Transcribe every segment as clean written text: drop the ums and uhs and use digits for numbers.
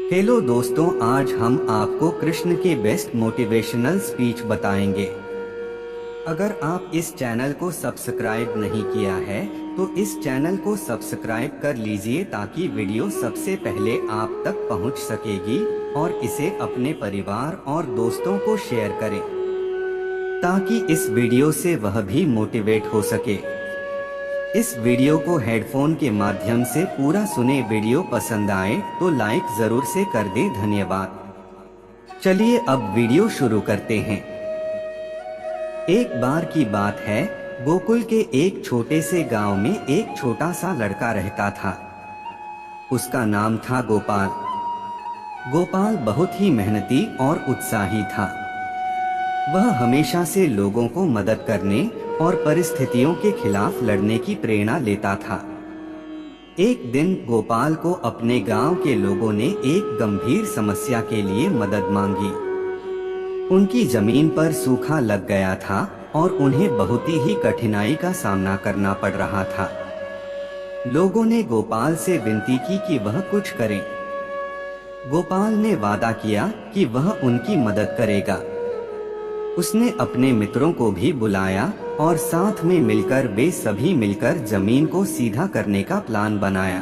Hello दोस्तों, आज हम आपको कृष्ण के बेस्ट मोटिवेशनल स्पीच बताएंगे। अगर आप इस चैनल को सब्सक्राइब नहीं किया है तो इस चैनल को सब्सक्राइब कर लीजिए ताकि वीडियो सबसे पहले आप तक पहुंच सकेगी और इसे अपने परिवार और दोस्तों को शेयर करें ताकि इस वीडियो से वह भी मोटिवेट हो सके। इस वीडियो को हेडफोन के माध्यम से पूरा सुने। वीडियो पसंद आए तो लाइक जरूर से कर दे। धन्यवाद। चलिए अब वीडियो शुरू करते हैं। एक बार की बात है, गोकुल के एक छोटे से गांव में एक छोटा सा लड़का रहता था। उसका नाम था गोपाल। गोपाल बहुत ही मेहनती और उत्साही था। वह हमेशा से लोगों को मदद करने और परिस्थितियों के खिलाफ लड़ने की प्रेरणा लेता था। एक दिन गोपाल को अपने गांव के लोगों ने एक गंभीर समस्या के लिए मदद मांगी। उनकी जमीन पर सूखा लग गया था और उन्हें बहुत ही कठिनाई का सामना करना पड़ रहा था। लोगों ने गोपाल से विनती की कि वह कुछ करे। गोपाल ने वादा किया कि वह उनकी मदद करेगा। उसने अपने मित्रों को भी बुलाया और साथ में मिलकर वे सभी मिलकर जमीन को सीधा करने का प्लान बनाया।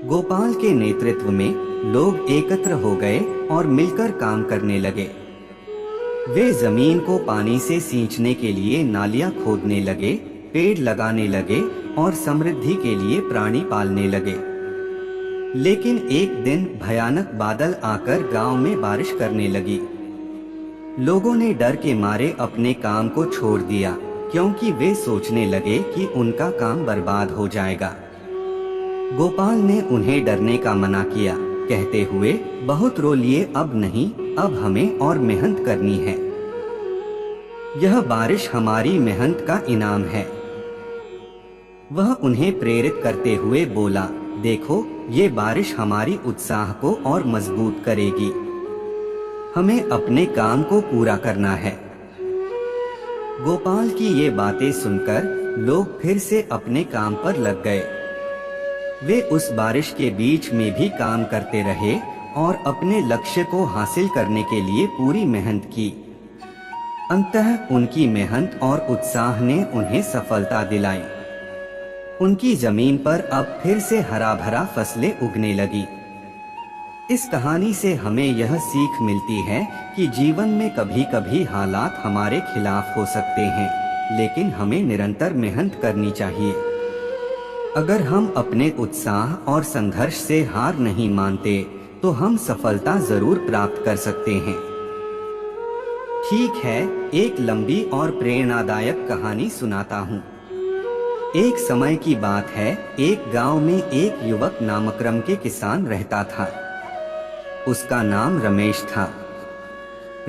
गोपाल के नेतृत्व में लोग एकत्र हो गए और मिलकर काम करने लगे। वे जमीन को पानी से सींचने के लिए नालियां खोदने लगे, पेड़ लगाने लगे और समृद्धि के लिए प्राणी पालने लगे। लेकिन एक दिन भयानक बादल आकर गांव में बारिश करने लगी। लोगों ने डर के मारे अपने काम को छोड़ दिया क्योंकि वे सोचने लगे कि उनका काम बर्बाद हो जाएगा। गोपाल ने उन्हें डरने का मना किया, कहते हुए, बहुत रो लिए, अब नहीं, अब हमें और मेहनत करनी है। यह बारिश हमारी मेहनत का इनाम है। वह उन्हें प्रेरित करते हुए बोला, देखो, ये बारिश हमारी उत्साह को और मजबूत करेगी। हमें अपने काम को पूरा करना है। गोपाल की ये बातें सुनकर लोग फिर से अपने काम पर लग गए। वे उस बारिश के बीच में भी काम करते रहे और अपने लक्ष्य को हासिल करने के लिए पूरी मेहनत की। अंततः उनकी मेहनत और उत्साह ने उन्हें सफलता दिलाई। उनकी जमीन पर अब फिर से हरा भरा फसलें उगने लगी। इस कहानी से हमें यह सीख मिलती है कि जीवन में कभी कभी हालात हमारे खिलाफ हो सकते हैं, लेकिन हमें निरंतर मेहनत करनी चाहिए। अगर हम अपने उत्साह और संघर्ष से हार नहीं मानते तो हम सफलता जरूर प्राप्त कर सकते हैं। ठीक है, एक लंबी और प्रेरणादायक कहानी सुनाता हूँ। एक समय की बात है, एक गांव में एक युवक नामक्रम के किसान रहता था। उसका नाम रमेश था।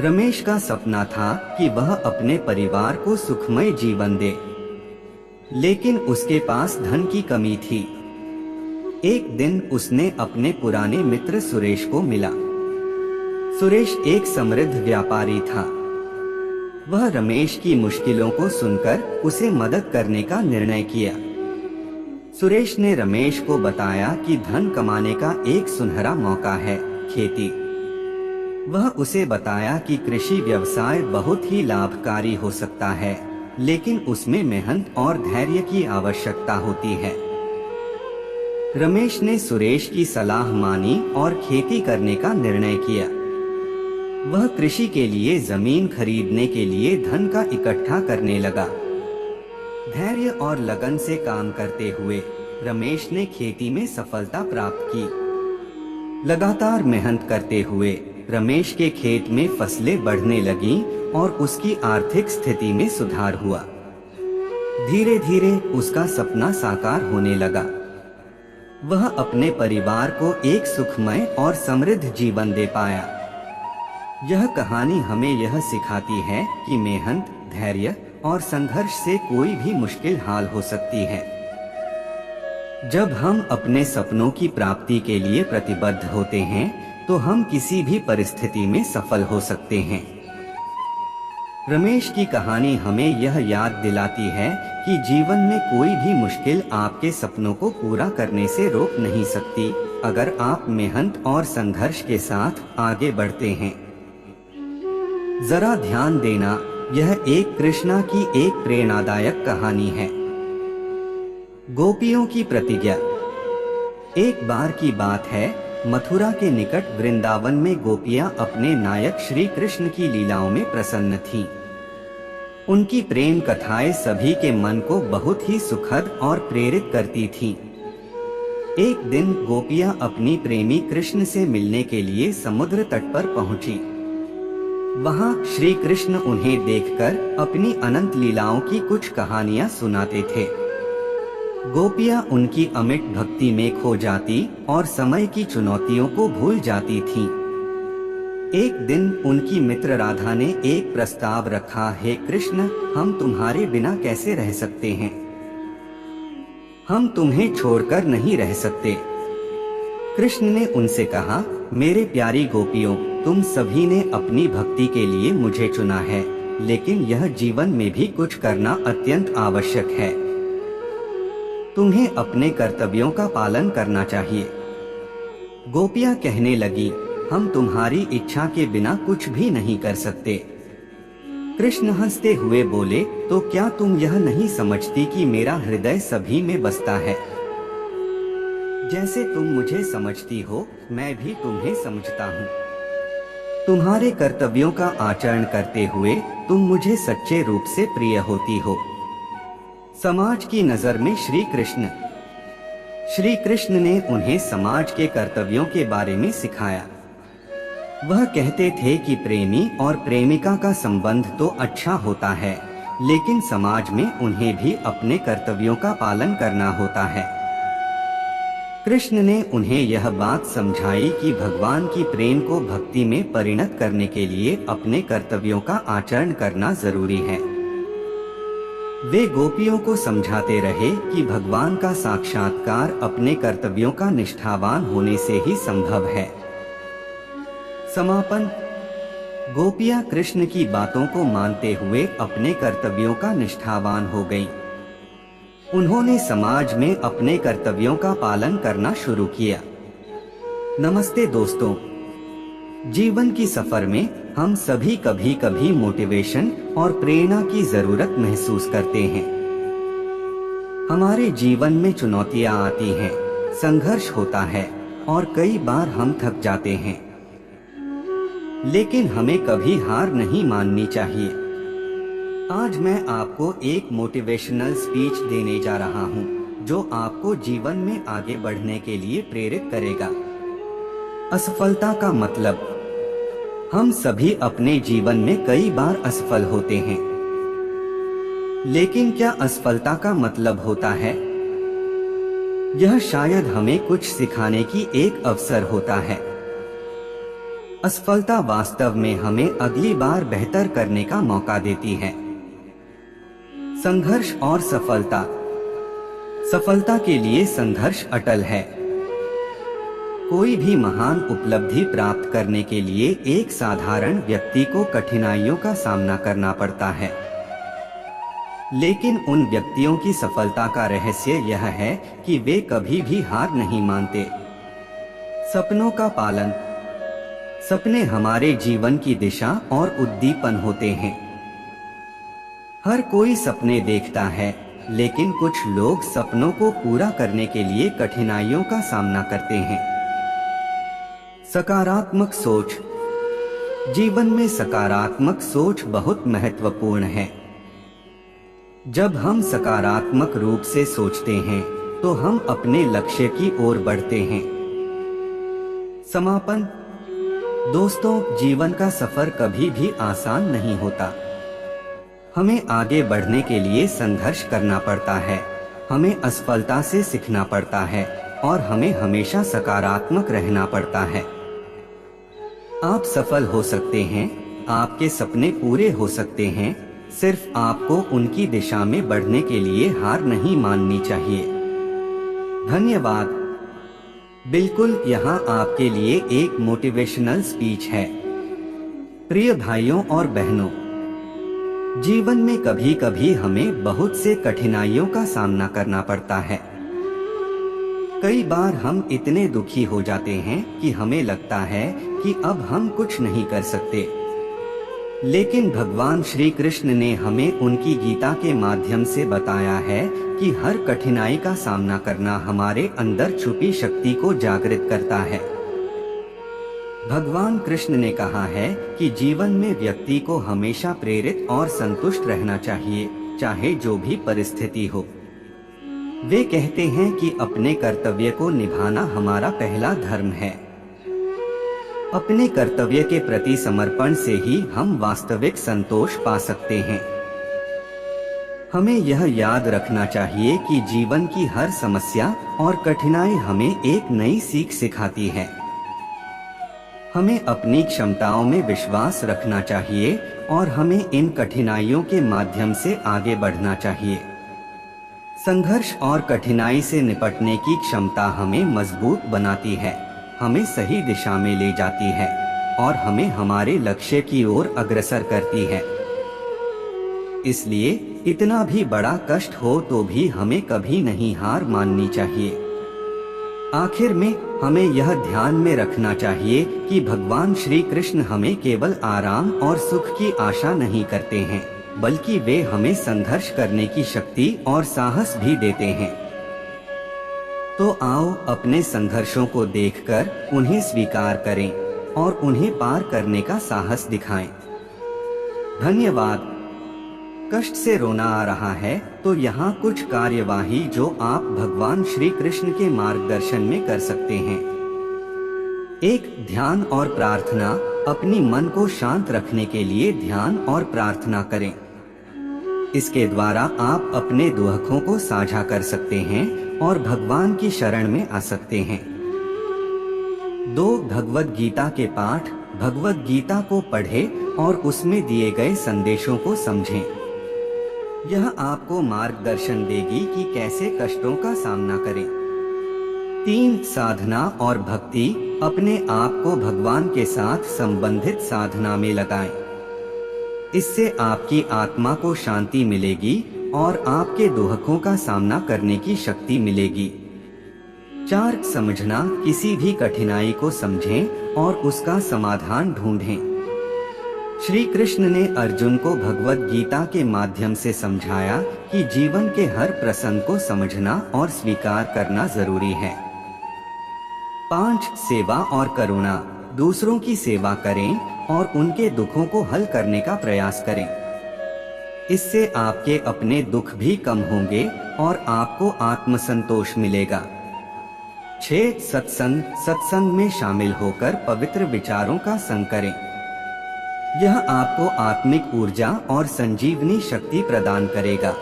रमेश का सपना था कि वह अपने परिवार को सुखमय जीवन दे, लेकिन उसके पास धन की कमी थी। एक दिन उसने अपने पुराने मित्र सुरेश को मिला। सुरेश एक समृद्ध व्यापारी था। वह रमेश की मुश्किलों को सुनकर उसे मदद करने का निर्णय किया। सुरेश ने रमेश को बताया कि धन कमाने का एक सुनहरा मौका है, खेती। वह उसे बताया कि कृषि व्यवसाय बहुत ही लाभकारी हो सकता है, लेकिन उसमें मेहनत और धैर्य की आवश्यकता होती है। रमेश ने सुरेश की सलाह मानी और खेती करने का निर्णय किया। वह कृषि के लिए जमीन खरीदने के लिए धन का इकट्ठा करने लगा। धैर्य और लगन से काम करते हुए रमेश ने खेती में सफलता प्राप्त की। लगातार मेहनत करते हुए रमेश के खेत में फसलें बढ़ने लगीं और उसकी आर्थिक स्थिति में सुधार हुआ। धीरे धीरे उसका सपना साकार होने लगा। वह अपने परिवार को एक सुखमय और समृद्ध जीवन दे पाया। यह कहानी हमें यह सिखाती है कि मेहनत, धैर्य और संघर्ष से कोई भी मुश्किल हाल हो सकती है। जब हम अपने सपनों की प्राप्ति के लिए प्रतिबद्ध होते हैं तो हम किसी भी परिस्थिति में सफल हो सकते हैं। रमेश की कहानी हमें यह याद दिलाती है कि जीवन में कोई भी मुश्किल आपके सपनों को पूरा करने से रोक नहीं सकती, अगर आप मेहनत और संघर्ष के साथ आगे बढ़ते हैं। जरा ध्यान देना, यह एक कृष्णा की एक प्रेरणादायक कहानी है। गोपियों की प्रतिज्ञा। एक बार की बात है, मथुरा के निकट वृंदावन में गोपियां अपने नायक श्री कृष्ण की लीलाओं में प्रसन्न थीं। उनकी प्रेम कथाएं सभी के मन को बहुत ही सुखद और प्रेरित करती थीं। एक दिन गोपियां अपनी प्रेमी कृष्ण से मिलने के लिए समुद्र तट पर पहुंची। वहां श्री कृष्ण उन्हें देखकर अपनी अनंत लीलाओं की कुछ कहानियां सुनाते थे। गोपियां उनकी अमिट भक्ति में खो जाती और समय की चुनौतियों को भूल जाती थीं। एक दिन उनकी मित्र राधा ने एक प्रस्ताव रखा, हे कृष्ण, हम तुम्हारे बिना कैसे रह सकते हैं? हम तुम्हें छोड़कर नहीं रह सकते। कृष्ण ने उनसे कहा, मेरे प्यारी गोपियों, तुम सभी ने अपनी भक्ति के लिए मुझे चुना है, लेकिन यह जीवन में भी कुछ करना अत्यंत आवश्यक है। तुम्हें अपने कर्तव्यों का पालन करना चाहिए। गोपियां कहने लगी, हम तुम्हारी इच्छा के बिना कुछ भी नहीं कर सकते। कृष्ण हंसते हुए बोले, तो क्या तुम यह नहीं समझती कि मेरा हृदय सभी में बसता है? जैसे तुम मुझे समझती हो, मैं भी तुम्हें समझता हूँ। तुम्हारे कर्तव्यों का आचरण करते हुए तुम मुझे सच्चे रूप से प्रिय होती हो। समाज की नजर में श्री कृष्ण ने उन्हें समाज के कर्तव्यों के बारे में सिखाया। वह कहते थे कि प्रेमी और प्रेमिका का संबंध तो अच्छा होता है, लेकिन समाज में उन्हें भी अपने कर्तव्यों का पालन करना होता है। कृष्ण ने उन्हें यह बात समझाई कि भगवान की प्रेम को भक्ति में परिणत करने के लिए अपने कर्तव्यों का आचरण करना जरूरी है। वे गोपियों को समझाते रहे कि भगवान का साक्षात्कार अपने कर्तव्यों का निष्ठावान होने से ही संभव है। समापन। गोपियां कृष्ण की बातों को मानते हुए अपने कर्तव्यों का निष्ठावान हो गईं। उन्होंने समाज में अपने कर्तव्यों का पालन करना शुरू किया। नमस्ते दोस्तों, जीवन की सफर में हम सभी कभी कभी मोटिवेशन और प्रेरणा की जरूरत महसूस करते हैं। हमारे जीवन में चुनौतियां आती हैं, संघर्ष होता है और कई बार हम थक जाते हैं, लेकिन हमें कभी हार नहीं माननी चाहिए। आज मैं आपको एक मोटिवेशनल स्पीच देने जा रहा हूं, जो आपको जीवन में आगे बढ़ने के लिए प्रेरित करेगा। असफलता का मतलब। हम सभी अपने जीवन में कई बार असफल होते हैं, लेकिन क्या असफलता का मतलब होता है? यह शायद हमें कुछ सिखाने की एक अवसर होता है। असफलता वास्तव में हमें अगली बार बेहतर करने का मौका देती है। संघर्ष और सफलता। सफलता के लिए संघर्ष अटल है। कोई भी महान उपलब्धि प्राप्त करने के लिए एक साधारण व्यक्ति को कठिनाइयों का सामना करना पड़ता है, लेकिन उन व्यक्तियों की सफलता का रहस्य यह है कि वे कभी भी हार नहीं मानते। सपनों का पालन। सपने हमारे जीवन की दिशा और उद्दीपन होते हैं। हर कोई सपने देखता है, लेकिन कुछ लोग सपनों को पूरा करने के लिए कठिनाइयों का सामना करते हैं। सकारात्मक सोच। जीवन में सकारात्मक सोच बहुत महत्वपूर्ण है। जब हम सकारात्मक रूप से सोचते हैं, तो हम अपने लक्ष्य की ओर बढ़ते हैं। समापन। दोस्तों, जीवन का सफर कभी भी आसान नहीं होता। हमें आगे बढ़ने के लिए संघर्ष करना पड़ता है, हमें असफलता से सीखना पड़ता है और हमें हमेशा सकारात्मक रहना पड़ता है। आप सफल हो सकते हैं, आपके सपने पूरे हो सकते हैं, सिर्फ आपको उनकी दिशा में बढ़ने के लिए हार नहीं माननी चाहिए। धन्यवाद। बिल्कुल, यहाँ आपके लिए एक मोटिवेशनल स्पीच है। प्रिय भाइयों और बहनों, जीवन में कभी कभी हमें बहुत से कठिनाइयों का सामना करना पड़ता है। कई बार हम इतने दुखी हो जाते हैं कि हमें लगता है कि अब हम कुछ नहीं कर सकते। लेकिन भगवान श्री कृष्ण ने हमें उनकी गीता के माध्यम से बताया है कि हर कठिनाई का सामना करना हमारे अंदर छुपी शक्ति को जागृत करता है। भगवान कृष्ण ने कहा है कि जीवन में व्यक्ति को हमेशा प्रेरित और संतुष्ट रहना चाहिए, चाहे जो भी परिस्थिति हो। वे कहते हैं कि अपने कर्तव्य को निभाना हमारा पहला धर्म है। अपने कर्तव्य के प्रति समर्पण से ही हम वास्तविक संतोष पा सकते हैं। हमें यह याद रखना चाहिए कि जीवन की हर समस्या और कठिनाई हमें एक नई सीख सिखाती है। हमें अपनी क्षमताओं में विश्वास रखना चाहिए और हमें इन कठिनाइयों के माध्यम से आगे बढ़ना चाहिए। संघर्ष और कठिनाई से निपटने की क्षमता हमें मजबूत बनाती है, हमें सही दिशा में ले जाती है और हमें हमारे लक्ष्य की ओर अग्रसर करती है। इसलिए इतना भी बड़ा कष्ट हो तो भी हमें कभी नहीं हार माननी चाहिए। आखिर में हमें यह ध्यान में रखना चाहिए कि भगवान श्री कृष्ण हमें केवल आराम और सुख की आशा नहीं करते हैं, बल्कि वे हमें संघर्ष करने की शक्ति और साहस भी देते हैं। तो आओ अपने संघर्षों को देखकर उन्हें स्वीकार करें और उन्हें पार करने का साहस दिखाएं। धन्यवाद। कष्ट से रोना आ रहा है तो यहाँ कुछ कार्यवाही जो आप भगवान श्री कृष्ण के मार्गदर्शन में कर सकते हैं। 1. ध्यान और प्रार्थना। अपनी मन को शांत रखने के लिए ध्यान और प्रार्थना करें। इसके द्वारा आप अपने दुखों को साझा कर सकते हैं और भगवान की शरण में आ सकते हैं। 2. भगवद गीता के पाठ। भगवद गीता को पढ़ें और उसमें दिए गए संदेशों को समझें। यह आपको मार्गदर्शन देगी कि कैसे कष्टों का सामना करें। 3. साधना और भक्ति। अपने आप को भगवान के साथ संबंधित साधना में लगाएं। इससे आपकी आत्मा को शांति मिलेगी और आपके दुखों का सामना करने की शक्ति मिलेगी। 4. समझना। किसी भी कठिनाई को समझें और उसका समाधान ढूंढें। श्री कृष्ण ने अर्जुन को भगवद गीता के माध्यम से समझाया कि जीवन के हर प्रसंग को समझना और स्वीकार करना जरूरी है। 5. सेवा और करुणा। दूसरों की सेवा करें और उनके दुखों को हल करने का प्रयास करें। इससे आपके अपने दुख भी कम होंगे और आपको आत्मसंतोष मिलेगा। 6. सत्संग। सत्संग में शामिल होकर पवित्र विचारों का संग करें। यह आपको आत्मिक ऊर्जा और संजीवनी शक्ति प्रदान करेगा।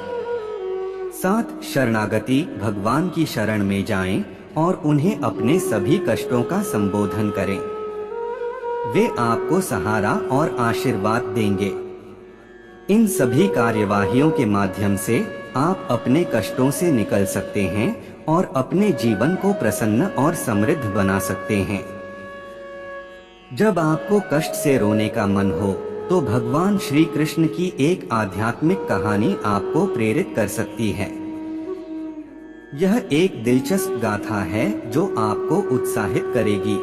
7. शरणागति। भगवान की शरण में जाएं और उन्हें अपने सभी कष्टों का संबोधन करें। वे आपको सहारा और आशीर्वाद देंगे। इन सभी कार्यवाहियों के माध्यम से आप अपने कष्टों से निकल सकते हैं और अपने जीवन को प्रसन्न और समृद्ध बना सकते हैं। जब आपको कष्ट से रोने का मन हो तो भगवान श्री कृष्ण की एक आध्यात्मिक कहानी आपको प्रेरित कर सकती है। यह एक दिलचस्प गाथा है जो आपको उत्साहित करेगी।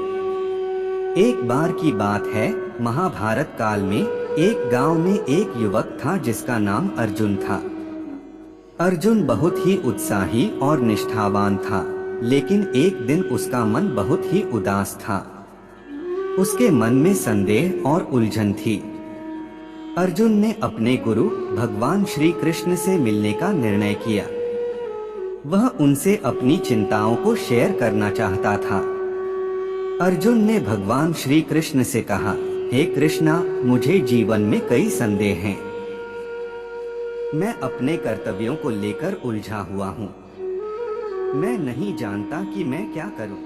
एक बार की बात है, महाभारत काल में एक गांव में एक युवक था जिसका नाम अर्जुन था। अर्जुन बहुत ही उत्साही और निष्ठावान था, लेकिन एक दिन उसका मन बहुत ही उदास था। उसके मन में संदेह और उलझन थी। अर्जुन ने अपने गुरु भगवान श्री कृष्ण से मिलने का निर्णय किया। वह उनसे अपनी चिंताओं को शेयर करना चाहता था। अर्जुन ने भगवान श्री कृष्ण से कहा, हे कृष्णा, मुझे जीवन में कई संदेह हैं। मैं अपने कर्तव्यों को लेकर उलझा हुआ हूँ। मैं नहीं जानता कि मैं क्या करूँ।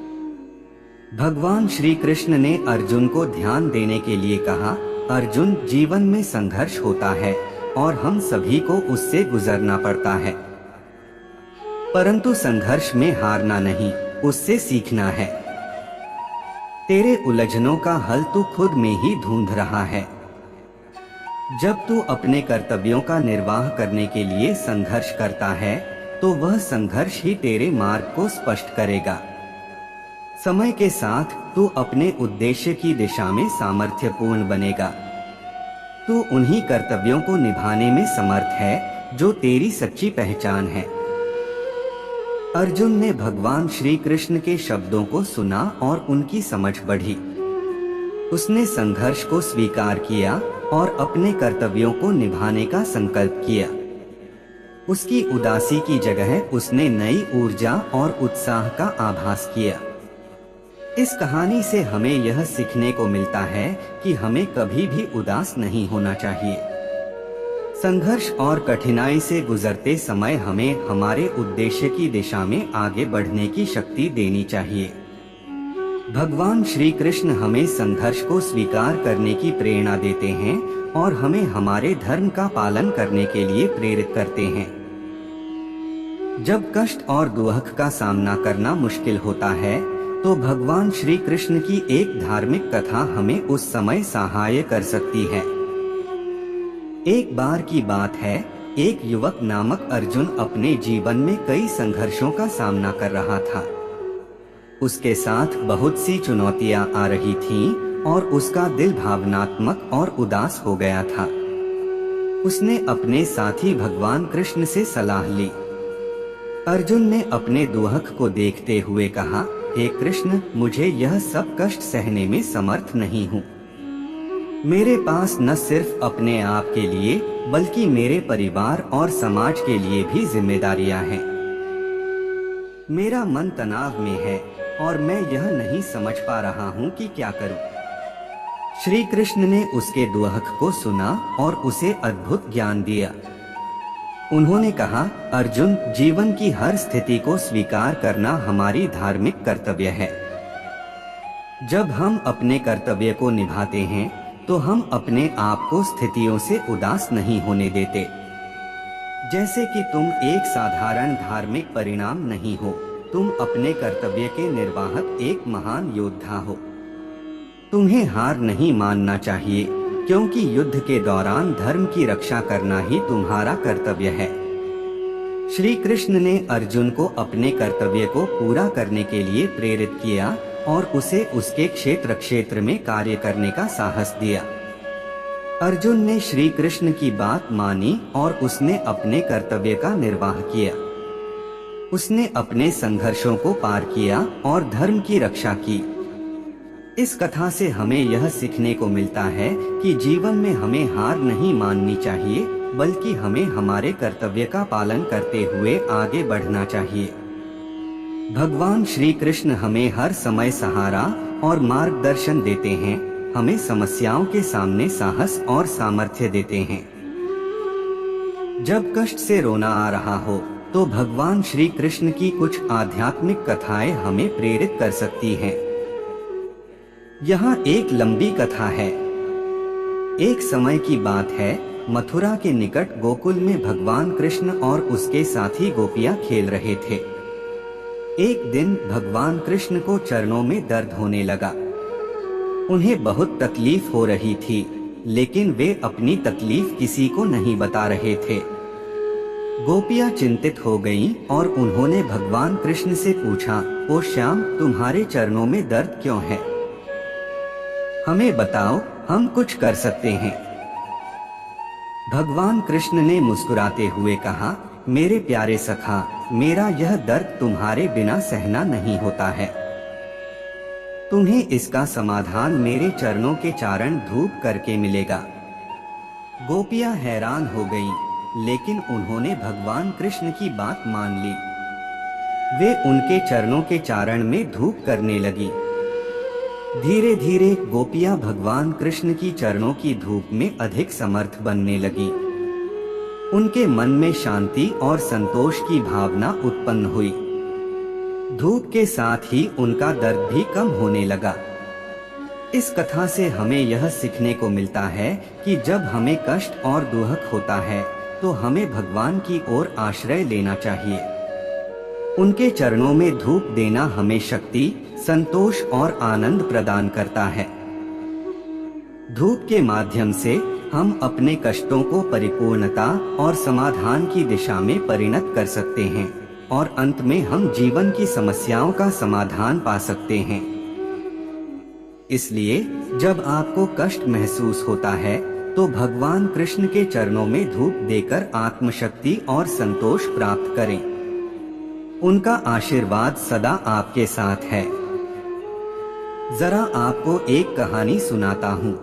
भगवान श्री कृष्ण ने अर्जुन को ध्यान देने के लिए कहा, अर्जुन, जीवन में संघर्ष होता है और हम सभी को उससे गुजरना पड़ता है, परंतु संघर्ष में हारना नहीं, उससे सीखना है। तेरे उलझनों का हल तू खुद में ही ढूंढ रहा है। जब तू अपने कर्तव्यों का निर्वाह करने के लिए संघर्ष करता है तो वह संघर्ष ही तेरे मार्ग को स्पष्ट करेगा। समय के साथ तू अपने उद्देश्य की दिशा में सामर्थ्यपूर्ण बनेगा। तू उन्हीं कर्तव्यों को निभाने में समर्थ है जो तेरी सच्ची पहचान है। अर्जुन ने भगवान श्री कृष्ण के शब्दों को सुना और उनकी समझ बढ़ी। उसने संघर्ष को स्वीकार किया और अपने कर्तव्यों को निभाने का संकल्प किया। उसकी उदासी की जगह उसने नई ऊर्जा और उत्साह का आभास किया। इस कहानी से हमें यह सीखने को मिलता है कि हमें कभी भी उदास नहीं होना चाहिए। संघर्ष और कठिनाई से गुजरते समय हमें हमारे उद्देश्य की दिशा में आगे बढ़ने की शक्ति देनी चाहिए। भगवान श्री कृष्ण हमें संघर्ष को स्वीकार करने की प्रेरणा देते हैं और हमें हमारे धर्म का पालन करने के लिए प्रेरित करते हैं। जब कष्ट और दुख का सामना करना मुश्किल होता है तो भगवान श्री कृष्ण की एक धार्मिक कथा हमें उस समय सहाय कर सकती है। एक बार की बात है, एक युवक नामक अर्जुन अपने जीवन में कई संघर्षों का सामना कर रहा था। उसके साथ बहुत सी चुनौतियां आ रही थीं और उसका दिल भावनात्मक और उदास हो गया था। उसने अपने साथी भगवान कृष्ण से सलाह ली। अर्जुन ने अपने दुख को देखते हुए कहा, हे कृष्ण, मुझे यह सब कष्ट सहने में समर्थ नहीं हूँ। मेरे पास न सिर्फ अपने आप के लिए बल्कि मेरे परिवार और समाज के लिए भी जिम्मेदारियां हैं। मेरा मन तनाव में है और मैं यह नहीं समझ पा रहा हूँ कि क्या करूँ। श्री कृष्ण ने उसके दुख को सुना और उसे अद्भुत ज्ञान दिया। उन्होंने कहा, अर्जुन, जीवन की हर स्थिति को स्वीकार करना हमारी धार्मिक कर्तव्य है। जब हम अपने कर्तव्य को निभाते हैं तो हम अपने आप को स्थितियों से उदास नहीं होने देते। जैसे कि तुम एक साधारण धार्मिक परिणाम नहीं हो, तुम अपने कर्तव्य के निर्वाहक एक महान योद्धा हो। तुम्हें हार नहीं मानना चाहिए, क्योंकि युद्ध के दौरान धर्म की रक्षा करना ही तुम्हारा कर्तव्य है। श्री कृष्ण ने अर्जुन को अपने कर्तव्य को पूरा करने के लिए प्रेरित किया और उसे उसके क्षेत्र में कार्य करने का साहस दिया। अर्जुन ने श्री कृष्ण की बात मानी और उसने अपने कर्तव्य का निर्वाह किया। उसने अपने संघर्षों को पार किया और धर्म की रक्षा की। इस कथा से हमें यह सीखने को मिलता है कि जीवन में हमें हार नहीं माननी चाहिए, बल्कि हमें हमारे कर्तव्य का पालन करते हुए आगे बढ़ना चाहिए। भगवान श्री कृष्ण हमें हर समय सहारा और मार्गदर्शन देते हैं, हमें समस्याओं के सामने साहस और सामर्थ्य देते हैं। जब कष्ट से रोना आ रहा हो तो भगवान श्री कृष्ण की कुछ आध्यात्मिक कथाएं हमें प्रेरित कर सकती हैं। यहाँ एक लंबी कथा है। एक समय की बात है, मथुरा के निकट गोकुल में भगवान कृष्ण और उसके साथी गोपियां खेल रहे थे। एक दिन भगवान कृष्ण को चरणों में दर्द होने लगा। उन्हें बहुत तकलीफ हो रही थी, लेकिन वे अपनी तकलीफ किसी को नहीं बता रहे थे। गोपियां चिंतित हो गईं और उन्होंने भगवान कृष्ण से पूछा, ओ श्याम, तुम्हारे चरणों में दर्द क्यों है? हमें बताओ, हम कुछ कर सकते हैं। भगवान कृष्ण ने मुस्कुराते हुए कहा, मेरे प्यारे सखा, मेरा यह दर्द तुम्हारे बिना सहना नहीं होता है। तुम्हें इसका समाधान मेरे चरणों के चारण धूप करके मिलेगा। गोपियां हैरान हो गईं, लेकिन उन्होंने भगवान कृष्ण की बात मान ली। वे उनके चरणों के चारण में धूप करने लगी। धीरे धीरे गोपियां भगवान कृष्ण की चरणों की धूप में अधिक समर्थ बनने लगी। उनके मन में शांति और संतोष की भावना उत्पन्न हुई। धूप के साथ ही उनका दर्द भी कम होने लगा। इस कथा से हमें यह सीखने को मिलता है कि जब हमें कष्ट और दुख होता है तो हमें भगवान की ओर आश्रय लेना चाहिए। उनके चरणों में धूप देना हमें शक्ति, संतोष और आनंद प्रदान करता है। धूप के माध्यम से हम अपने कष्टों को परिपूर्णता और समाधान की दिशा में परिणत कर सकते हैं और अंत में हम जीवन की समस्याओं का समाधान पा सकते हैं। इसलिए जब आपको कष्ट महसूस होता है तो भगवान कृष्ण के चरणों में धूप देकर आत्मशक्ति और संतोष प्राप्त करें। उनका आशीर्वाद सदा आपके साथ है। जरा आपको एक कहानी सुनाता हूँ।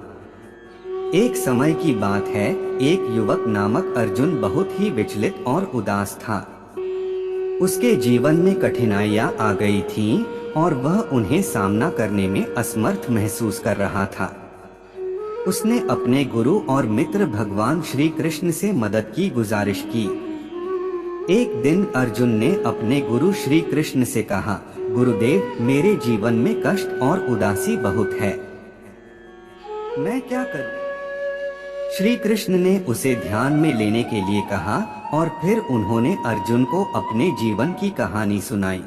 एक समय की बात है, एक युवक नामक अर्जुन बहुत ही विचलित और उदास था। उसके जीवन में कठिनाइयां आ गई थीं और वह उन्हें सामना करने में असमर्थ महसूस कर रहा था। उसने अपने गुरु और मित्र भगवान श्री कृष्ण से मदद की गुजारिश की। एक दिन अर्जुन ने अपने गुरु श्री कृष्ण से कहा, गुरुदेव, मेरे जीवन में कष्ट और उदासी बहुत है, मैं क्या करूं? श्री कृष्ण ने उसे ध्यान में लेने के लिए कहा और फिर उन्होंने अर्जुन को अपने जीवन की कहानी सुनाई।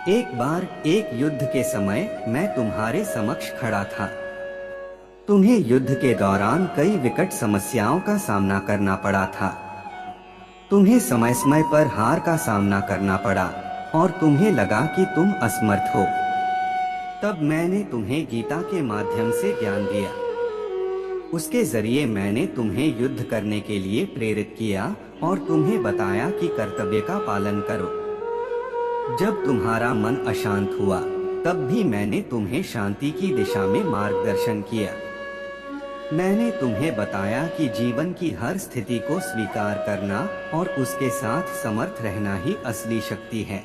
एक बार एक युद्ध के समय मैं तुम्हारे समक्ष खड़ा था। तुम्हें युद्ध के दौरान कई विकट समस्याओं का सामना करना पड़ा था। तुम्हें समय समय पर हार का सामना करना पड़ा और तुम्हें लगा कि तुम असमर्थ हो। तब मैंने तुम्हें गीता के माध्यम से ज्ञान दिया। उसके जरिए मैंने तुम्हें युद्ध करने के लिए प्रेरित किया और तुम्हें बताया कि कर्तव्य का पालन करो। जब तुम्हारा मन अशांत हुआ तब भी मैंने तुम्हें शांति की दिशा में मार्गदर्शन किया। मैंने तुम्हें बताया कि जीवन की हर स्थिति को स्वीकार करना और उसके साथ समर्थ रहना ही असली शक्ति है।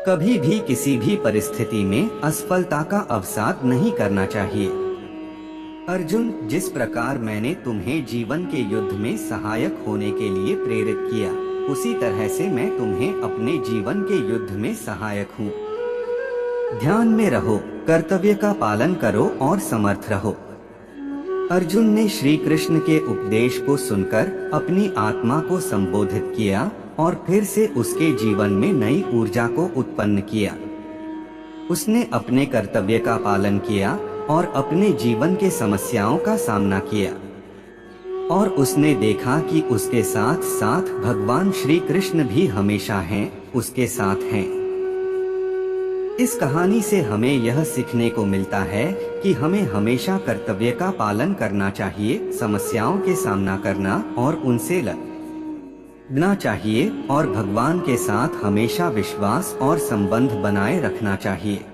कभी भी किसी भी परिस्थिति में असफलता का अवसाद नहीं करना चाहिए। अर्जुन, जिस प्रकार मैंने तुम्हें जीवन के युद्ध में सहायक होने के लिए प्रेरित किया, उसी तरह से मैं तुम्हें अपने जीवन के युद्ध में सहायक हूँ। ध्यान में रहो, कर्तव्य का पालन करो और समर्थ रहो। अर्जुन ने श्री कृष्ण के उपदेश को सुनकर अपनी आत्मा को संबोधित किया और फिर से उसके जीवन में नई ऊर्जा को उत्पन्न किया। उसने अपने कर्तव्य का पालन किया और अपने जीवन के समस्याओं का सामना किया और उसने देखा कि उसके साथ साथ भगवान श्री कृष्ण भी हमेशा हैं, उसके साथ हैं। इस कहानी से हमें यह सीखने को मिलता है कि हमें हमेशा कर्तव्य का पालन करना चाहिए, समस्याओं के सामना करना और उनसे लड़ना चाहिए और भगवान के साथ हमेशा विश्वास और संबंध बनाए रखना चाहिए।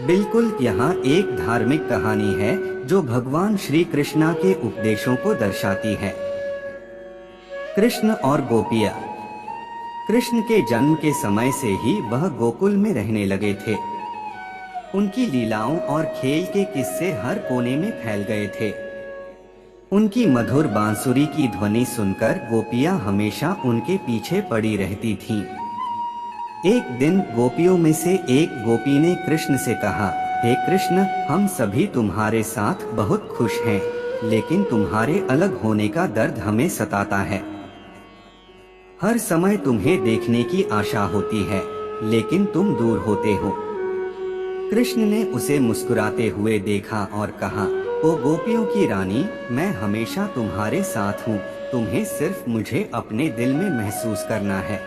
बिल्कुल, यहाँ एक धार्मिक कहानी है जो भगवान श्री कृष्णा के उपदेशों को दर्शाती है। कृष्ण और गोपियाँ। कृष्ण के जन्म के समय से ही वह गोकुल में रहने लगे थे। उनकी लीलाओं और खेल के किस्से हर कोने में फैल गए थे। उनकी मधुर बांसुरी की ध्वनि सुनकर गोपियाँ हमेशा उनके पीछे पड़ी रहती थीं। एक दिन गोपियों में से एक गोपी ने कृष्ण से कहा, हे कृष्ण, हम सभी तुम्हारे साथ बहुत खुश हैं, लेकिन तुम्हारे अलग होने का दर्द हमें सताता है। हर समय तुम्हें देखने की आशा होती है, लेकिन तुम दूर होते हो। कृष्ण ने उसे मुस्कुराते हुए देखा और कहा, ओ गोपियों की रानी, मैं हमेशा तुम्हारे साथ हूँ, तुम्हें सिर्फ मुझे अपने दिल में महसूस करना है।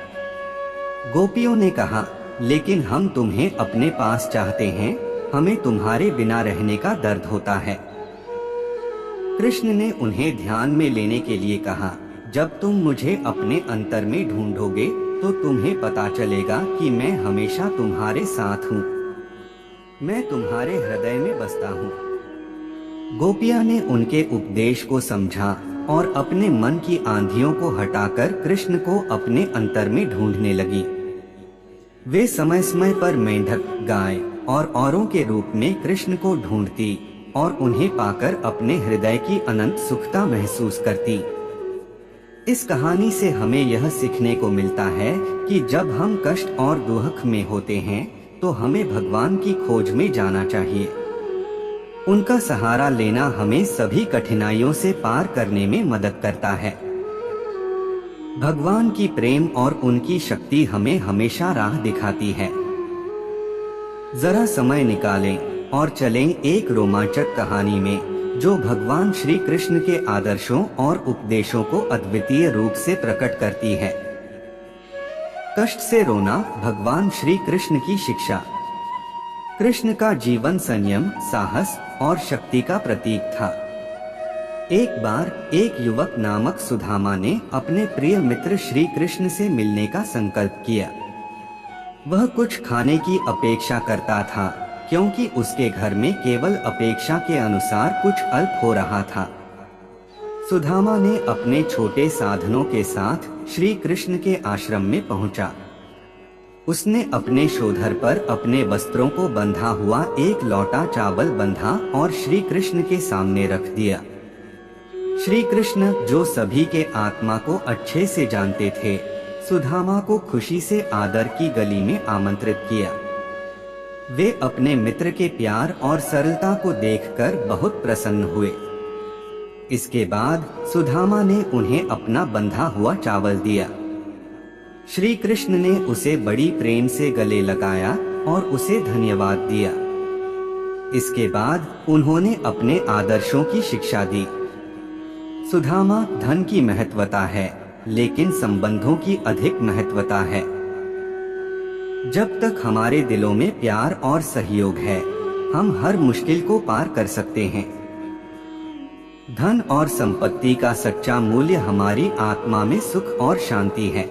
गोपियों ने कहा, लेकिन हम तुम्हें अपने पास चाहते हैं, हमें तुम्हारे बिना रहने का दर्द होता है। कृष्ण ने उन्हें ध्यान में लेने के लिए कहा, जब तुम मुझे अपने अंतर में ढूंढोगे तो तुम्हें पता चलेगा कि मैं हमेशा तुम्हारे साथ हूँ, मैं तुम्हारे हृदय में बसता हूँ। गोपियाँ ने उनके उपदेश को समझा और अपने मन की आंधियों को हटाकर कृष्ण को अपने अंतर में ढूंढने लगी। वे समय समय पर मेंढक, गाय और औरों के रूप में कृष्ण को ढूंढती और उन्हें पाकर अपने हृदय की अनंत सुखता महसूस करती। इस कहानी से हमें यह सीखने को मिलता है कि जब हम कष्ट और दुख में होते हैं तो हमें भगवान की खोज में जाना चाहिए। उनका सहारा लेना हमें सभी कठिनाइयों से पार करने में मदद करता है। भगवान की प्रेम और उनकी शक्ति हमें हमेशा राह दिखाती है। जरा समय निकालें और चलें एक रोमांचक कहानी में जो भगवान श्री कृष्ण के आदर्शों और उपदेशों को अद्वितीय रूप से प्रकट करती है। कष्ट से रोना भगवान श्री कृष्ण की शिक्षा। कृष्ण का जीवन संयम, साहस और शक्ति का प्रतीक था। एक बार एक युवक नामक सुदामा ने अपने प्रिय मित्र श्री कृष्ण से मिलने का संकल्प किया। वह कुछ खाने की अपेक्षा करता था, क्योंकि उसके घर में केवल अपेक्षा के अनुसार कुछ अल्प हो रहा था। सुदामा ने अपने छोटे साधनों के साथ श्री कृष्ण के आश्रम में पहुंचा। उसने अपने शोधर पर अपने वस्त्रों को बंधा हुआ एक लौटा चावल बंधा और श्री कृष्ण के सामने रख दिया। श्री कृष्ण, जो सभी के आत्मा को अच्छे से जानते थे, सुदामा को खुशी से आदर की गली में आमंत्रित किया। वे अपने मित्र के प्यार और सरलता को देखकर बहुत प्रसन्न हुए। इसके बाद सुदामा ने उन्हें अपना बंधा हुआ चावल दिया। श्री कृष्ण ने उसे बड़ी प्रेम से गले लगाया और उसे धन्यवाद दिया। इसके बाद उन्होंने अपने आदर्शों की शिक्षा दी। सुदामा, धन की महत्वता है, लेकिन संबंधों की अधिक महत्वता है। जब तक हमारे दिलों में प्यार और सहयोग है, हम हर मुश्किल को पार कर सकते हैं। धन और संपत्ति का सच्चा मूल्य हमारी आत्मा में सुख और शांति है।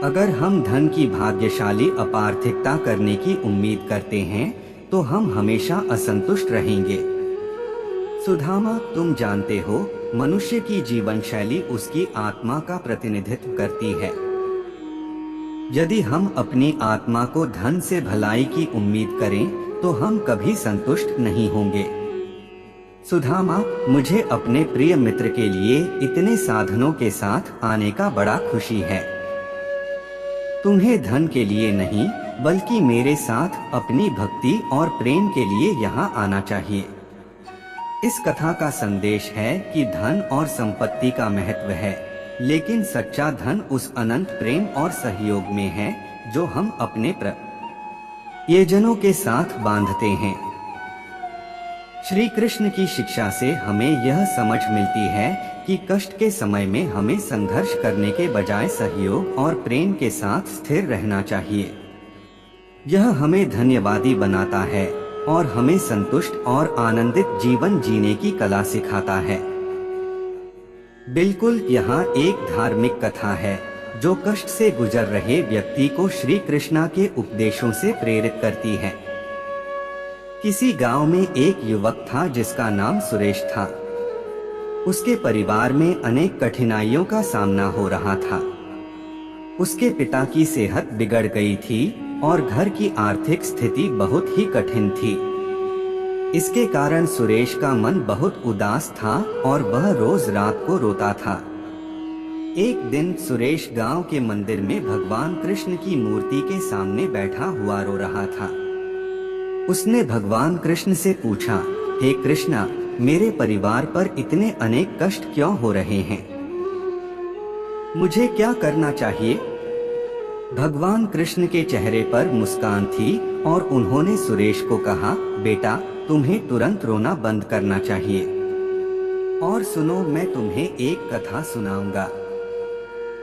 अगर हम धन की भाग्यशाली अपार्थिकता करने की उम्मीद करते हैं, तो हम हमेशा असंतुष्ट रहेंगे। सुदामा, तुम जानते हो, मनुष्य की जीवन शैली उसकी आत्मा का प्रतिनिधित्व करती है। यदि हम अपनी आत्मा को धन से भलाई की उम्मीद करें, तो हम कभी संतुष्ट नहीं होंगे। सुदामा, मुझे अपने प्रिय मित्र के लिए इतने साधनों के साथ आने का बड़ा खुशी है। तुम्हें धन के लिए नहीं, बल्कि मेरे साथ अपनी भक्ति और प्रेम के लिए यहाँ आना चाहिए। इस कथा का संदेश है कि धन और संपत्ति का महत्व है, लेकिन सच्चा धन उस अनंत प्रेम और सहयोग में है जो हम अपने प्रियजनों के साथ बांधते हैं। श्री कृष्ण की शिक्षा से हमें यह समझ मिलती है कि कष्ट के समय में हमें संघर्ष करने के बजाय सहयोग और प्रेम के साथ स्थिर रहना चाहिए। यह हमें धन्यवादी बनाता है और हमें संतुष्ट और आनंदित जीवन जीने की कला सिखाता है। बिल्कुल, यहाँ एक धार्मिक कथा है जो कष्ट से गुजर रहे व्यक्ति को श्री कृष्ण के उपदेशों से प्रेरित करती है। किसी गांव में एक युवक था जिसका नाम सुरेश था। उसके परिवार में अनेक कठिनाइयों का सामना हो रहा था। उसके पिता की सेहत बिगड़ गई थी और घर की आर्थिक स्थिति बहुत ही कठिन थी। इसके कारण सुरेश का मन बहुत उदास था और वह रोज रात को रोता था। एक दिन सुरेश गांव के मंदिर में भगवान कृष्ण की मूर्ति के सामने बैठा हुआ रो रहा था। उसने भगवान कृष्ण से पूछा, हे कृष्णा, मेरे परिवार पर इतने अनेक कष्ट क्यों हो रहे हैं? मुझे क्या करना चाहिए? भगवान कृष्ण के चेहरे पर मुस्कान थी और उन्होंने सुरेश को कहा, बेटा, तुम्हें तुरंत रोना बंद करना चाहिए। और सुनो, मैं तुम्हें एक कथा सुनाऊंगा।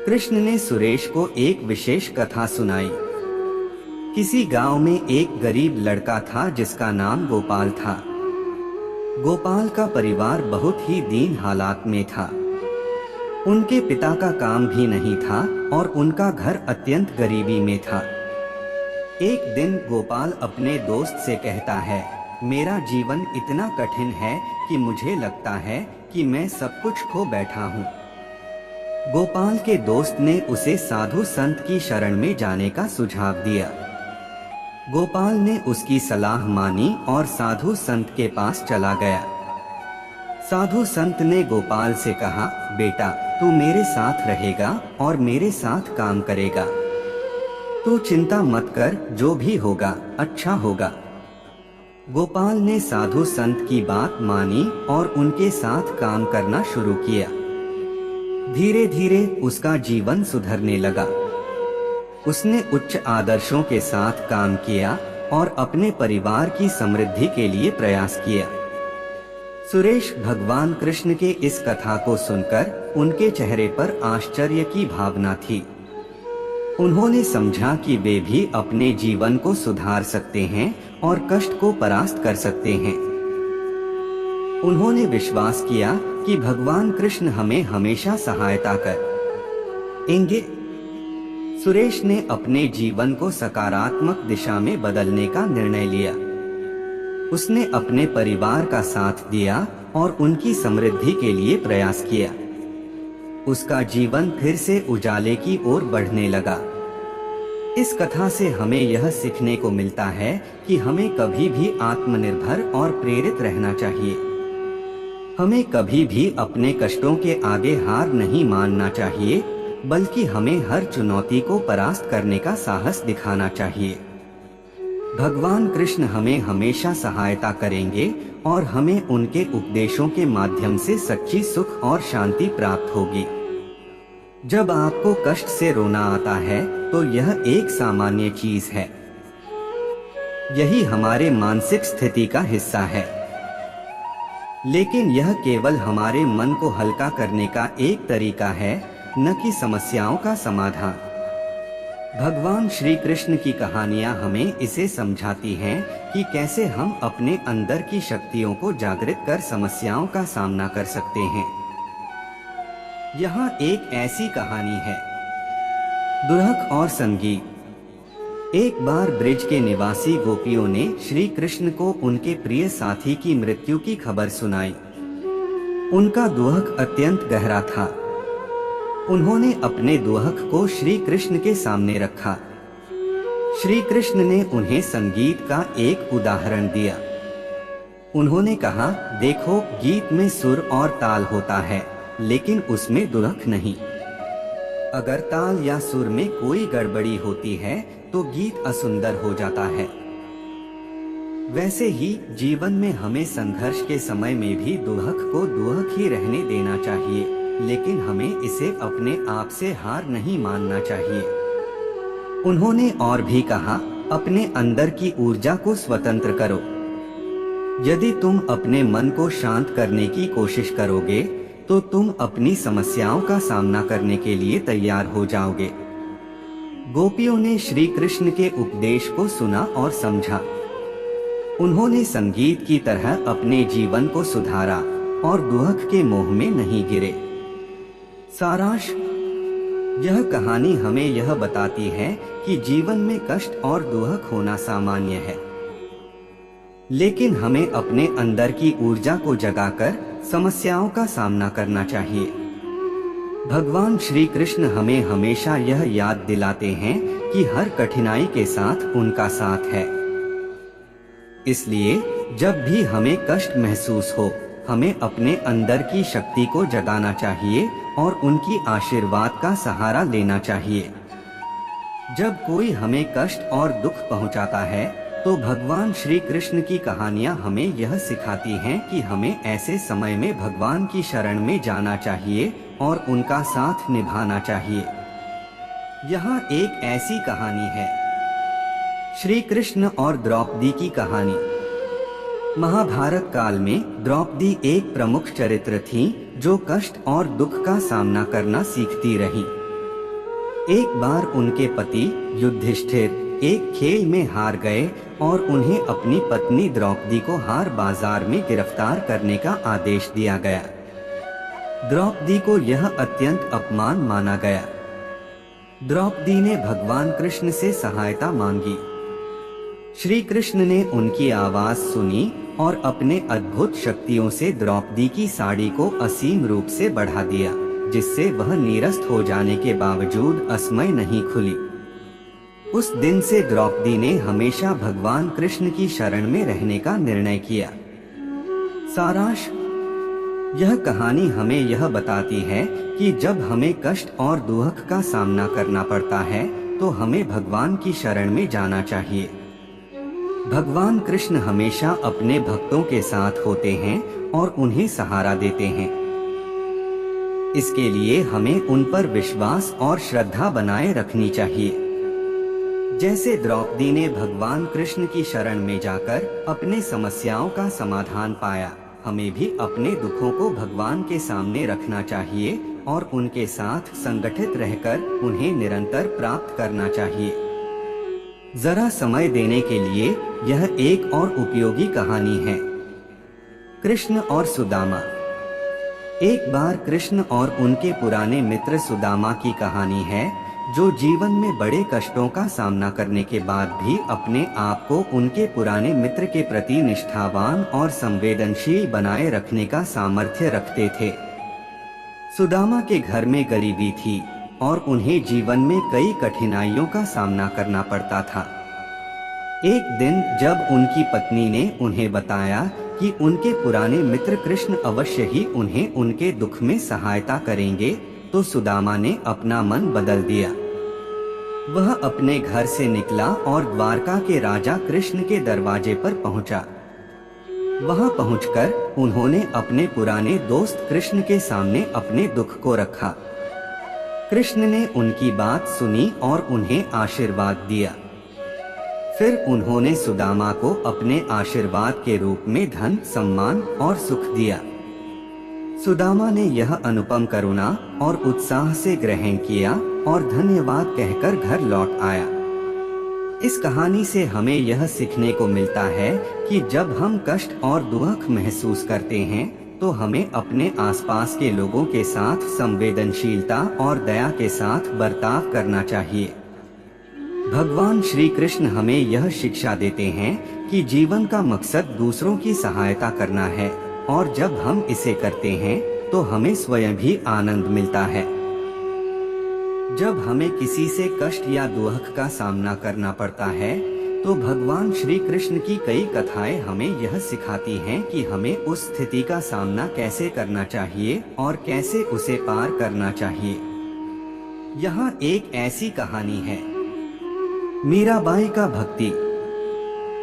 कृष्ण ने सुरेश को एक विशेष कथा सुनाई। किसी गांव में एक गरीब लड़का था जिसका नाम गोपाल था। गोपाल का परिवार बहुत ही दीन हालात में था। उनके पिता का काम भी नहीं था और उनका घर अत्यंत गरीबी में था। एक दिन गोपाल अपने दोस्त से कहता है, मेरा जीवन इतना कठिन है कि मुझे लगता है कि मैं सब कुछ खो बैठा हूँ। गोपाल के दोस्त ने उसे साधु संत की शरण में जाने का सुझाव दिया। गोपाल ने उसकी सलाह मानी और साधु संत के पास चला गया। साधु संत ने गोपाल से कहा, बेटा, तू मेरे साथ रहेगा और मेरे साथ काम करेगा। तू चिंता मत कर, जो भी होगा अच्छा होगा। गोपाल ने साधु संत की बात मानी और उनके साथ काम करना शुरू किया। धीरे धीरे उसका जीवन सुधरने लगा। उसने उच्च आदर्शों के साथ काम किया और अपने परिवार की समृद्धि के लिए प्रयास किया। सुरेश भगवान कृष्ण के इस कथा को सुनकर उनके चेहरे पर आश्चर्य की भावना थी। उन्होंने समझा कि वे भी अपने जीवन को सुधार सकते हैं और कष्ट को परास्त कर सकते हैं। उन्होंने विश्वास किया कि भगवान कृष्ण हमें हमेशा सहायता करेंगे। सुरेश ने अपने जीवन को सकारात्मक दिशा में बदलने का निर्णय लिया। उसने अपने परिवार का साथ दिया और उनकी समृद्धि के लिए प्रयास किया। उसका जीवन फिर से उजाले की ओर बढ़ने लगा। इस कथा से हमें यह सीखने को मिलता है कि हमें कभी भी आत्मनिर्भर और प्रेरित रहना चाहिए। हमें कभी भी अपने कष्टों के आगे हार नहीं मानना चाहिए, बल्कि हमें हर चुनौती को परास्त करने का साहस दिखाना चाहिए। भगवान कृष्ण हमें हमेशा सहायता करेंगे और हमें उनके उपदेशों के माध्यम से सच्ची सुख और शांति प्राप्त होगी। जब आपको कष्ट से रोना आता है तो यह एक सामान्य चीज है। यही हमारे मानसिक स्थिति का हिस्सा है, लेकिन यह केवल हमारे मन को हल्का करने का एक तरीका है, न कि समस्याओं का समाधान। भगवान श्री कृष्ण की कहानियां हमें इसे समझाती हैं कि कैसे हम अपने अंदर की शक्तियों को जागृत कर समस्याओं का सामना कर सकते हैं। यहाँ एक ऐसी कहानी है, दुल्हक और संगीत। एक बार ब्रिज के निवासी गोपियों ने श्री कृष्ण को उनके प्रिय साथी की मृत्यु की खबर सुनाई। उनका दुख अत्यंत गहरा था। उन्होंने अपने दुख को श्री कृष्ण के सामने रखा। श्री कृष्ण ने उन्हें संगीत का एक उदाहरण दिया। उन्होंने कहा, देखो, गीत में सुर और ताल होता है, लेकिन उसमें दुख नहीं। अगर ताल या सुर में कोई गड़बड़ी होती है तो गीत असुंदर हो जाता है। वैसे ही जीवन में हमें संघर्ष के समय में भी दुख को दुख ही रहने देना चाहिए, लेकिन हमें इसे अपने आप से हार नहीं मानना चाहिए। उन्होंने और भी कहा, अपने अंदर की ऊर्जा को स्वतंत्र करो। यदि तुम अपने मन को शांत करने की कोशिश करोगे तो तुम अपनी समस्याओं का सामना करने के लिए तैयार हो जाओगे। गोपियों ने श्री कृष्ण के उपदेश को सुना और समझा। उन्होंने संगीत की तरह अपने जीवन को सुधारा और दुख के मोह में नहीं गिरे। सारांश, यह कहानी हमें यह बताती है कि जीवन में कष्ट और दुख होना सामान्य है, लेकिन हमें अपने अंदर की ऊर्जा को जगाकर समस्याओं का सामना करना चाहिए। भगवान श्री कृष्ण हमें हमेशा यह याद दिलाते हैं कि हर कठिनाई के साथ उनका साथ है। इसलिए जब भी हमें कष्ट महसूस हो, हमें अपने अंदर की शक्ति को जगाना चाहिए और उनकी आशीर्वाद का सहारा लेना चाहिए। जब कोई हमें कष्ट और दुख पहुंचाता है तो भगवान श्री कृष्ण की कहानियां हमें यह सिखाती हैं कि हमें ऐसे समय में भगवान की शरण में जाना चाहिए और उनका साथ निभाना चाहिए। यहाँ एक ऐसी कहानी है, श्री कृष्ण और द्रौपदी की कहानी। महाभारत काल में द्रौपदी एक प्रमुख चरित्र थी जो कष्ट और दुख का सामना करना सीखती रही। एक बार उनके पति युधिष्ठिर एक खेल में हार गए और उन्हें अपनी पत्नी द्रौपदी को हार बाजार में गिरफ्तार करने का आदेश दिया गया। द्रौपदी को यह अत्यंत अपमान माना गया। द्रौपदी ने भगवान कृष्ण से सहायता मांगी। श्री कृष्ण ने उनकी आवाज सुनी और अपने अद्भुत शक्तियों से द्रौपदी की साड़ी को असीम रूप से बढ़ा दिया, जिससे वह निरस्त हो जाने के बावजूद असमय नहीं खुली। उस दिन से द्रौपदी ने हमेशा भगवान कृष्ण की शरण में रहने का निर्णय किया। सारांश, यह कहानी हमें यह बताती है कि जब हमें कष्ट और दुख का सामना करना पड़ता है तो हमें भगवान की शरण में जाना चाहिए। भगवान कृष्ण हमेशा अपने भक्तों के साथ होते हैं और उन्हें सहारा देते हैं। इसके लिए हमें उन पर विश्वास और श्रद्धा बनाए रखनी चाहिए। जैसे द्रौपदी ने भगवान कृष्ण की शरण में जाकर अपने समस्याओं का समाधान पाया, हमें भी अपने दुखों को भगवान के सामने रखना चाहिए और उनके साथ संगठित रहकर उन्हें निरंतर प्राप्त करना चाहिए। जरा समय देने के लिए यह एक और उपयोगी कहानी है। कृष्ण और सुदामा। एक बार कृष्ण और उनके पुराने मित्र सुदामा की कहानी है, जो जीवन में बड़े कष्टों का सामना करने के बाद भी अपने आप को उनके पुराने मित्र के प्रति निष्ठावान और संवेदनशील बनाए रखने का सामर्थ्य रखते थे। सुदामा के घर में गरीबी थी और उन्हें जीवन में कई कठिनाइयों का सामना करना पड़ता था। एक दिन जब उनकी पत्नी ने उन्हें बताया कि उनके पुराने मित्र कृष्ण अवश्य ही उन्हें उनके दुख में सहायता करेंगे, तो सुदामा ने अपना मन बदल दिया। वह अपने घर से निकला और द्वारका के राजा कृष्ण के दरवाजे पर पहुंचा। वहां पहुंचकर उन्होंने अपने पुराने दोस्त कृष्ण के सामने अपने दुख को रखा। कृष्ण ने उनकी बात सुनी और उन्हें आशीर्वाद दिया। फिर उन्होंने सुदामा को अपने आशीर्वाद के रूप में धन, सम्मान और सुख दिया। सुदामा ने यह अनुपम करुणा और उत्साह से ग्रहण किया और धन्यवाद कहकर घर लौट आया। इस कहानी से हमें यह सीखने को मिलता है कि जब हम कष्ट और दुख महसूस करते हैं तो हमें अपने आसपास के लोगों के साथ संवेदनशीलता और दया के साथ बर्ताव करना चाहिए। भगवान श्री कृष्ण हमें यह शिक्षा देते हैं कि जीवन का मकसद दूसरों की सहायता करना है और जब हम इसे करते हैं तो हमें स्वयं भी आनंद मिलता है। जब हमें किसी से कष्ट या दुख का सामना करना पड़ता है तो भगवान श्री कृष्ण की कई कथाएं हमें यह सिखाती हैं कि हमें उस स्थिति का सामना कैसे करना चाहिए और कैसे उसे पार करना चाहिए। यहाँ एक ऐसी कहानी है, मीराबाई का भक्ति।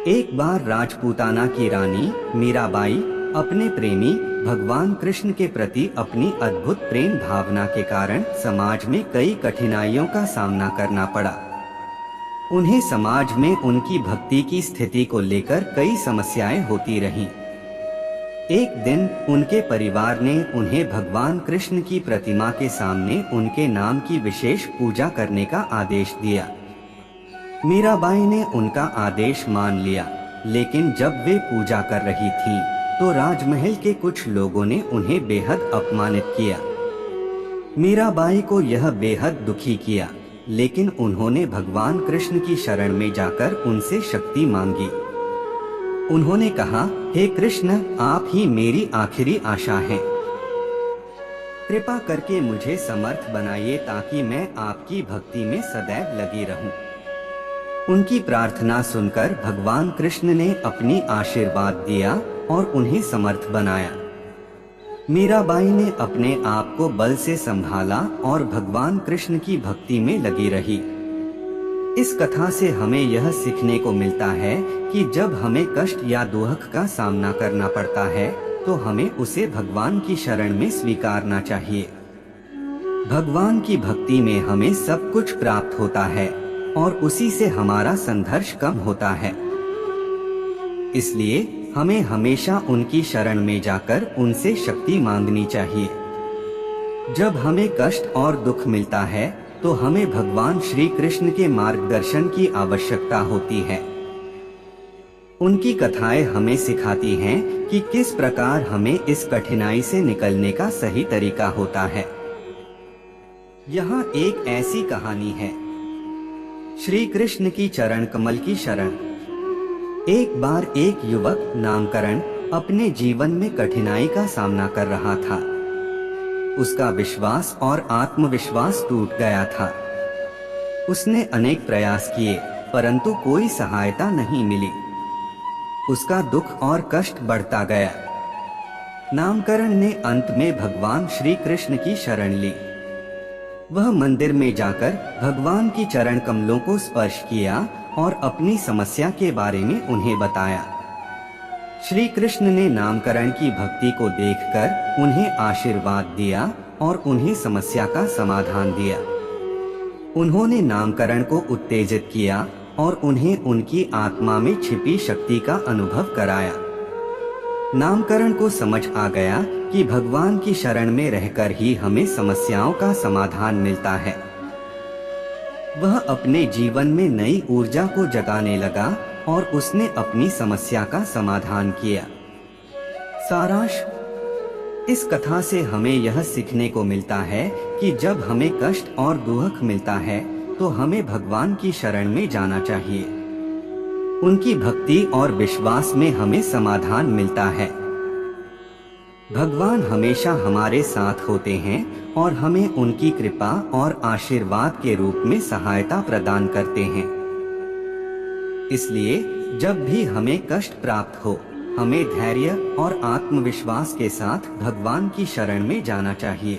एक बार राजपूताना की रानी मीराबाई अपने प्रेमी भगवान कृष्ण के प्रति अपनी अद्भुत प्रेम भावना के कारण समाज में कई कठिनाइयों का सामना करना पड़ा। उन्हें समाज में उनकी भक्ति की स्थिति को लेकर कई समस्याएं होती रहीं। एक दिन उनके परिवार ने उन्हें भगवान कृष्ण की प्रतिमा के सामने उनके नाम की विशेष पूजा करने का आदेश दिया। मीराबाई ने उनका आदेश मान लिया, लेकिन जब वे पूजा कर रही थीं, तो राजमहल के कुछ लोगों ने उन्हें बेहद अपमानित किया। मीराबाई को यह बेहद दुखी किया, लेकिन उन्होंने भगवान कृष्ण की शरण में जाकर उनसे शक्ति मांगी। उन्होंने कहा, हे कृष्ण, आप ही मेरी आखिरी आशा हैं। कृपा करके मुझे समर्थ बनाइए ताकि मैं आपकी भक्ति में सदैव लगी रहूं। उनकी प्रार्थना सुनकर भगवान कृष्ण ने अपनी आशीर्वाद दिया और उन्हें समर्थ बनाया। मीराबाई ने अपने आप को बल से संभाला और भगवान कृष्ण की भक्ति में लगी रही। इस कथा से हमें यह सीखने को मिलता है कि जब हमें कष्ट या दुख का सामना करना पड़ता है तो हमें उसे भगवान की शरण में स्वीकारना चाहिए। भगवान की भक्ति में हमें सब कुछ प्राप्त होता है और उसी से हमारा संघर्ष कम होता है। इसलिए हमें हमेशा उनकी शरण में जाकर उनसे शक्ति मांगनी चाहिए। जब हमें कष्ट और दुख मिलता है तो हमें भगवान श्री कृष्ण के मार्गदर्शन की आवश्यकता होती है। उनकी कथाएं हमें सिखाती हैं कि किस प्रकार हमें इस कठिनाई से निकलने का सही तरीका होता है। यहाँ एक ऐसी कहानी है, श्री कृष्ण की चरण कमल की शरण। एक बार एक युवक नामकरण अपने जीवन में कठिनाई का सामना कर रहा था। उसका विश्वास और आत्मविश्वास टूट गया था। उसने अनेक प्रयास किए, परंतु कोई सहायता नहीं मिली। उसका दुख और कष्ट बढ़ता गया। नामकरण ने अंत में भगवान श्री कृष्ण की शरण ली। वह मंदिर में जाकर भगवान की चरण कमलों को स्पर्श किया और अपनी समस्या के बारे में उन्हें बताया। श्री कृष्ण ने नामकरण की भक्ति को देखकर उन्हें आशीर्वाद दिया और उन्हें समस्या का समाधान दिया। उन्होंने नामकरण को उत्तेजित किया और उन्हें उनकी आत्मा में छिपी शक्ति का अनुभव कराया। नामकरण को समझ आ गया कि भगवान की शरण में रहकर ही हमें समस्याओं का समाधान मिलता है। वह अपने जीवन में नई ऊर्जा को जगाने लगा और उसने अपनी समस्या का समाधान किया। सारांश: इस कथा से हमें यह सीखने को मिलता है कि जब हमें कष्ट और दुख मिलता है तो हमें भगवान की शरण में जाना चाहिए। उनकी भक्ति और विश्वास में हमें समाधान मिलता है। भगवान हमेशा हमारे साथ होते हैं और हमें उनकी कृपा और आशीर्वाद के रूप में सहायता प्रदान करते हैं। इसलिए जब भी हमें कष्ट प्राप्त हो, हमें धैर्य और आत्मविश्वास के साथ भगवान की शरण में जाना चाहिए।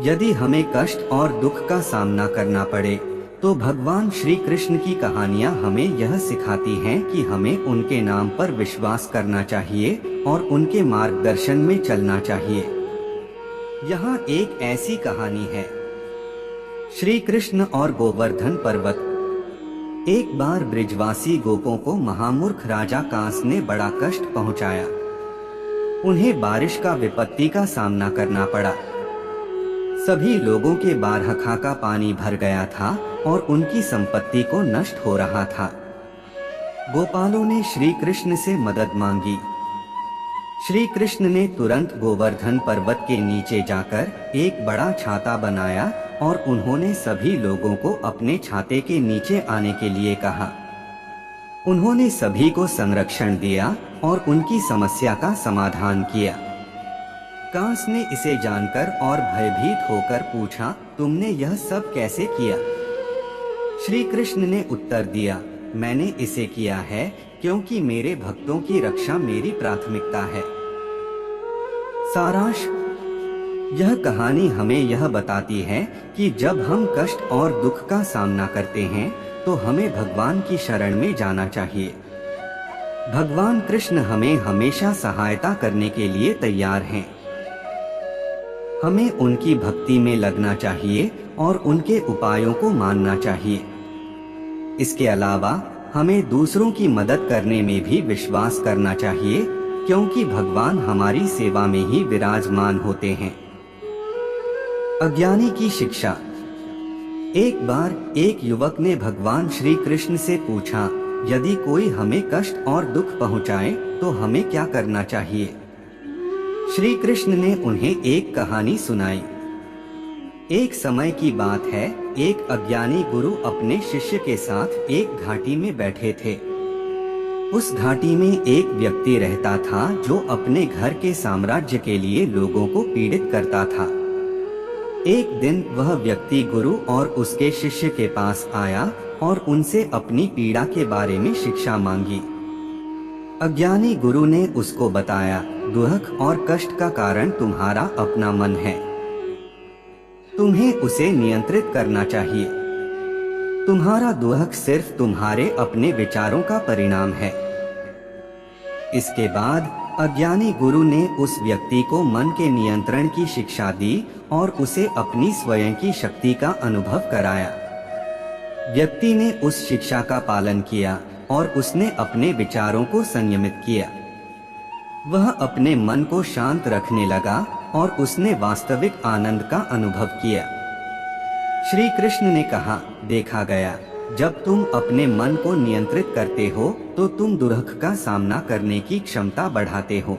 यदि हमें कष्ट और दुख का सामना करना पड़े तो भगवान श्री कृष्ण की कहानियां हमें यह सिखाती हैं कि हमें उनके नाम पर विश्वास करना चाहिए और उनके मार्गदर्शन में चलना चाहिए। यहाँ एक ऐसी कहानी है, श्री कृष्ण और गोवर्धन पर्वत। एक बार ब्रिजवासी गोपों को महामूर्ख राजा कांस ने बड़ा कष्ट पहुंचाया। उन्हें बारिश का विपत्ति का सामना करना पड़ा। सभी लोगों के बारहखा का पानी भर गया था और उनकी संपत्ति को नष्ट हो रहा था। गोपालों ने श्री कृष्ण से मदद मांगी। श्री कृष्ण ने तुरंत गोवर्धन पर्वत के नीचे जाकर एक बड़ा छाता बनाया और उन्होंने सभी लोगों को अपने छाते के नीचे आने के लिए कहा। उन्होंने सभी को संरक्षण दिया और उनकी समस्या का समाधान किया। कांस ने इसे जानकर और भयभीत होकर पूछा, तुमने यह सब कैसे किया? श्री कृष्ण ने उत्तर दिया, मैंने इसे किया है क्योंकि मेरे भक्तों की रक्षा मेरी प्राथमिकता है। सारांश: यह कहानी हमें यह बताती है कि जब हम कष्ट और दुख का सामना करते हैं तो हमें भगवान की शरण में जाना चाहिए। भगवान कृष्ण हमें हमेशा सहायता करने के लिए तैयार हैं। हमें उनकी भक्ति में लगना चाहिए और उनके उपायों को मानना चाहिए। इसके अलावा हमें दूसरों की मदद करने में भी विश्वास करना चाहिए, क्योंकि भगवान हमारी सेवा में ही विराजमान होते हैं। अज्ञानी की शिक्षा। एक बार एक युवक ने भगवान श्री कृष्ण से पूछा, यदि कोई हमें कष्ट और दुख पहुंचाए तो हमें क्या करना चाहिए? श्री कृष्ण ने उन्हें एक कहानी सुनाई। एक समय की बात है, एक अज्ञानी गुरु अपने शिष्य के साथ एक घाटी में बैठे थे। उस घाटी में एक व्यक्ति रहता था जो अपने घर के साम्राज्य के लिए लोगों को पीड़ित करता था। एक दिन वह व्यक्ति गुरु और उसके शिष्य के पास आया और उनसे अपनी पीड़ा के बारे में शिक्षा मांगी। अज्ञानी गुरु ने उसको बताया, दुख और कष्ट का कारण तुम्हारा अपना मन है। तुम्हें उसे नियंत्रित करना चाहिए। तुम्हारा दुख सिर्फ तुम्हारे अपने विचारों का परिणाम है। इसके बाद अज्ञानी गुरु ने उस व्यक्ति को मन के नियंत्रण की शिक्षा दी और उसे अपनी स्वयं की शक्ति का अनुभव कराया। व्यक्ति ने उस शिक्षा का पालन किया और उसने अपने विचारों को संयमित किया। वह अपने मन को शांत रखने लगा और उसने वास्तविक आनंद का अनुभव किया। श्री कृष्ण ने कहा, देखा गया, जब तुम अपने मन को नियंत्रित करते हो तो तुम दुख का सामना करने की क्षमता बढ़ाते हो।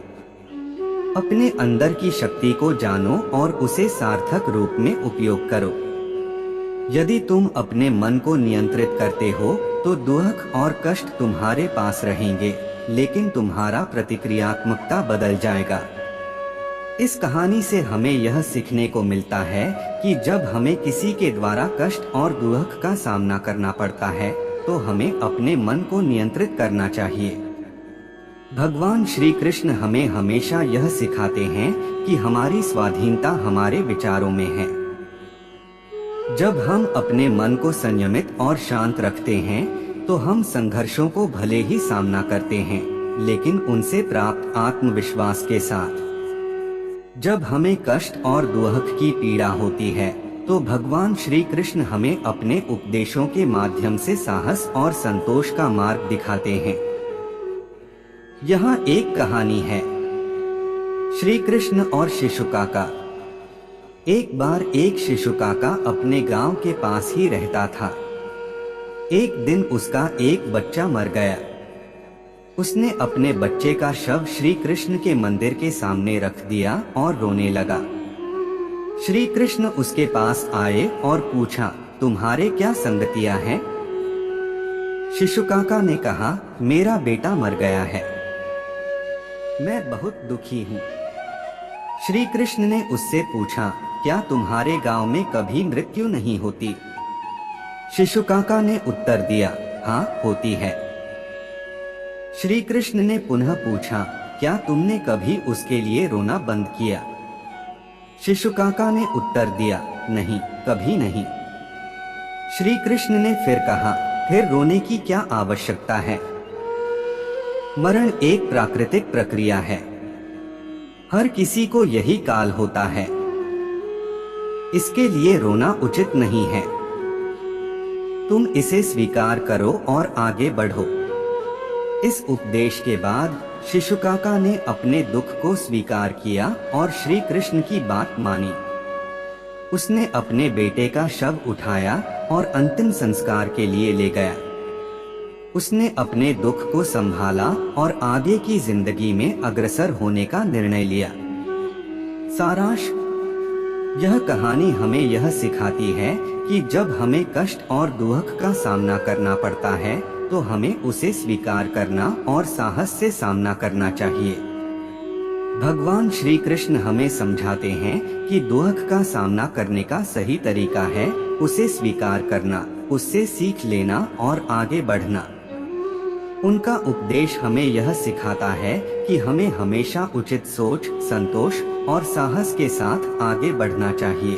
अपने अंदर की शक्ति को जानो और उसे सार्थक रूप में उपयोग करो। यदि तुम अपने मन को नियंत्रित करते हो तो दुख और कष्ट तुम्हारे पास रहेंगे, लेकिन तुम्हारा प्रतिक्रियात्मकता बदल जाएगा। इस कहानी से हमें यह सीखने को मिलता है कि जब हमें किसी के द्वारा कष्ट और दुख का सामना करना पड़ता है तो हमें अपने मन को नियंत्रित करना चाहिए। भगवान श्री कृष्ण हमें हमेशा यह सिखाते हैं कि हमारी स्वाधीनता हमारे विचारों में है। जब हम अपने मन को संयमित और शांत रखते हैं तो हम संघर्षों को भले ही सामना करते हैं, लेकिन उनसे प्राप्त आत्मविश्वास के साथ। जब हमें कष्ट और दुख की पीड़ा होती है तो भगवान श्री कृष्ण हमें अपने उपदेशों के माध्यम से साहस और संतोष का मार्ग दिखाते हैं। यहाँ एक कहानी है, श्री कृष्ण और शिशुकाका। एक बार एक शिशुकाका अपने गांव के पास ही रहता था। एक दिन उसका एक बच्चा मर गया। उसने अपने बच्चे का शव श्री कृष्ण के मंदिर के सामने रख दिया और रोने लगा। श्री कृष्ण उसके पास आए और पूछा, तुम्हारे क्या संगतियां हैं? शिशुकाका ने कहा, मेरा बेटा मर गया है, मैं बहुत दुखी हूँ। श्री कृष्ण ने उससे पूछा, क्या तुम्हारे गांव में कभी मृत्यु नहीं होती? शिशुकाका ने उत्तर दिया, हाँ होती है। श्री कृष्ण ने पुनः पूछा, क्या तुमने कभी उसके लिए रोना बंद किया? शिशुकाका ने उत्तर दिया, नहीं, कभी नहीं। श्री कृष्ण ने फिर कहा, फिर रोने की क्या आवश्यकता है? मरण एक प्राकृतिक प्रक्रिया है, हर किसी को यही काल होता है, इसके लिए रोना उचित नहीं है। तुम इसे स्वीकार करो और आगे बढ़ो। इस उपदेश के बाद शिशुकाका ने अपने दुख को स्वीकार किया और श्री कृष्ण की बात मानी। उसने अपने बेटे का शव उठाया और अंतिम संस्कार के लिए ले गया। उसने अपने दुख को संभाला और आगे की जिंदगी में अग्रसर होने का निर्णय लिया। सारांश, यह कहानी हमें यह सिखाती है कि जब हमें कष्ट और दुख का सामना करना पड़ता है तो हमें उसे स्वीकार करना और साहस से सामना करना चाहिए। भगवान श्री कृष्ण हमें समझाते हैं कि दुख का सामना करने का सही तरीका है उसे स्वीकार करना, उससे सीख लेना और आगे बढ़ना। उनका उपदेश हमें यह सिखाता है कि हमें हमेशा उचित सोच, संतोष और साहस के साथ आगे बढ़ना चाहिए।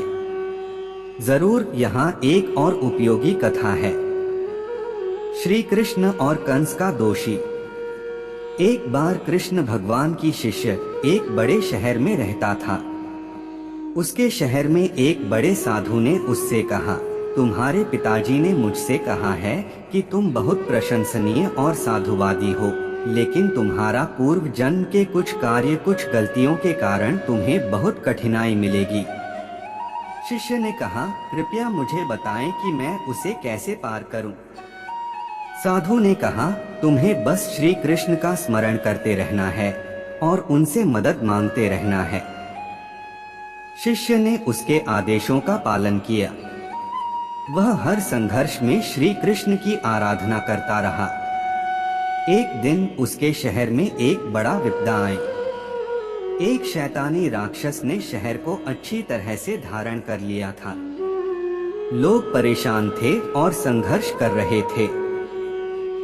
जरूर यहाँ एक और उपयोगी कथा है, श्री कृष्ण और कंस का दोषी। एक बार कृष्ण भगवान की शिष्य एक बड़े शहर में रहता था। उसके शहर में एक बड़े साधु ने उससे कहा, तुम्हारे पिताजी ने मुझसे कहा है कि तुम बहुत प्रशंसनीय और साधुवादी हो, लेकिन तुम्हारा पूर्व जन्म के कुछ कार्य, कुछ गलतियों के कारण तुम्हें बहुत कठिनाई मिलेगी। शिष्य ने कहा, कृपया मुझे बताएं कि मैं उसे कैसे पार करूं। साधु ने कहा, तुम्हें बस श्री कृष्ण का स्मरण करते रहना है और उनसे मदद मांगते रहना है। शिष्य ने उसके आदेशों का पालन किया। वह हर संघर्ष में श्री कृष्ण की आराधना करता रहा। एक दिन उसके शहर में एक बड़ा विपदा आई। एक शैतानी राक्षस ने शहर को अच्छी तरह से धारण कर लिया था। लोग परेशान थे और संघर्ष कर रहे थे।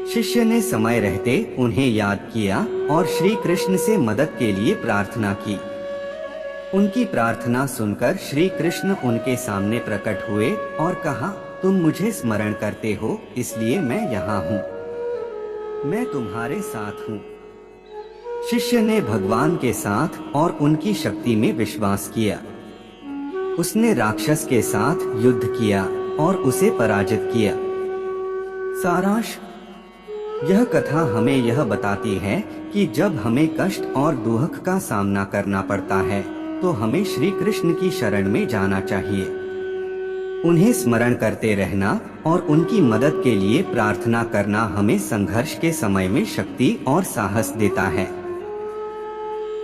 शिष्य ने समय रहते उन्हें याद किया और श्री कृष्ण से मदद के लिए प्रार्थना की। उनकी प्रार्थना सुनकर श्री कृष्ण उनके सामने प्रकट हुए और कहा, तुम मुझे स्मरण करते हो, इसलिए मैं यहाँ हूँ, मैं तुम्हारे साथ हूँ। शिष्य ने भगवान के साथ और उनकी शक्ति में विश्वास किया। उसने राक्षस के साथ युद्ध किया और उसे पराजित किया। सारांश, यह कथा हमें यह बताती है कि जब हमें कष्ट और दुख का सामना करना पड़ता है तो हमें श्री कृष्ण की शरण में जाना चाहिए। उन्हें स्मरण करते रहना और उनकी मदद के लिए प्रार्थना करना हमें संघर्ष के समय में शक्ति और साहस देता है।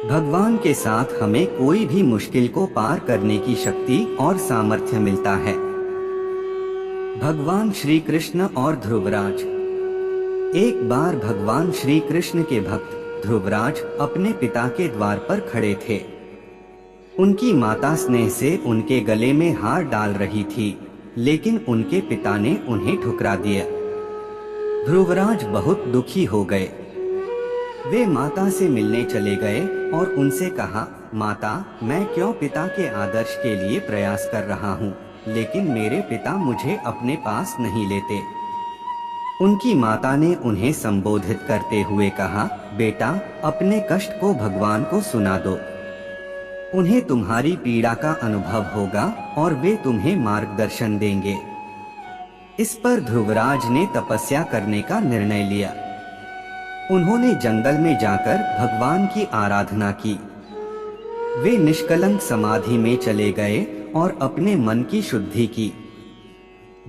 भगवान के साथ हमें कोई भी मुश्किल को पार करने की शक्ति और सामर्थ्य मिलता है। भगवान श्री कृष्ण और ध्रुवराज। एक बार भगवान श्री कृष्ण के भक्त ध्रुवराज अपने पिता के द्वार पर खड़े थे। उनकी माता स्नेह से उनके गले में हार डाल रही थी, लेकिन उनके पिता ने उन्हें ठुकरा दिया। ध्रुवराज बहुत दुखी हो गए। वे माता से मिलने चले गए और उनसे कहा, माता, मैं क्यों पिता के आदर्श के लिए प्रयास कर रहा हूँ, लेकिन मेरे पिता मुझे अपने पास नहीं लेते। उनकी माता ने उन्हें संबोधित करते हुए कहा, बेटा, अपने कष्ट को भगवान को सुना दो, उन्हें तुम्हारी पीड़ा का अनुभव होगा और वे तुम्हें मार्गदर्शन देंगे। इस पर ध्रुवराज ने तपस्या करने का निर्णय लिया। उन्होंने जंगल में जाकर भगवान की आराधना की। वे निष्कलंक समाधि में चले गए और अपने मन की शुद्धि की।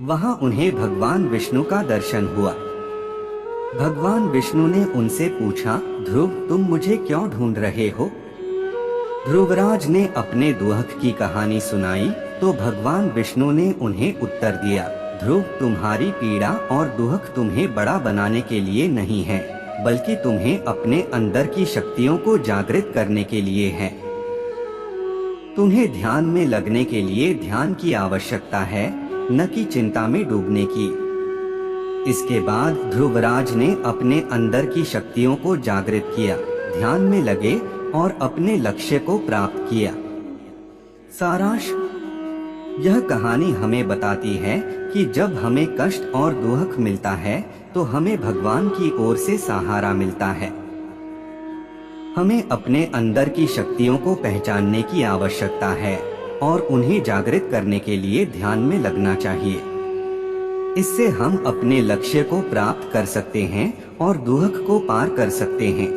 वहां उन्हें भगवान विष्णु का दर्शन हुआ। भगवान विष्णु ने उनसे पूछा, ध्रुव, तुम मुझे क्यों ढूंढ रहे हो? ध्रुवराज ने अपने दुख की कहानी सुनाई तो भगवान विष्णु ने उन्हें उत्तर दिया, ध्रुव, तुम्हारी पीड़ा और दुख तुम्हें बड़ा बनाने के लिए नहीं है, बल्कि तुम्हें अपने अंदर की शक्तियों को जागृत करने के लिए है। तुम्हें ध्यान में लगने के लिए ध्यान की आवश्यकता है, न कि चिंता में डूबने की। इसके बाद ध्रुवराज ने अपने अंदर की शक्तियों को जागृत किया, ध्यान में लगे और अपने लक्ष्य को प्राप्त किया। सारांश, यह कहानी हमें बताती है कि जब हमें कष्ट और दुख मिलता है तो हमें भगवान की ओर से सहारा मिलता है। हमें अपने अंदर की शक्तियों को पहचानने की आवश्यकता है और उन्हें जागृत करने के लिए ध्यान में लगना चाहिए। इससे हम अपने लक्ष्य को प्राप्त कर सकते हैं और दुख को पार कर सकते हैं।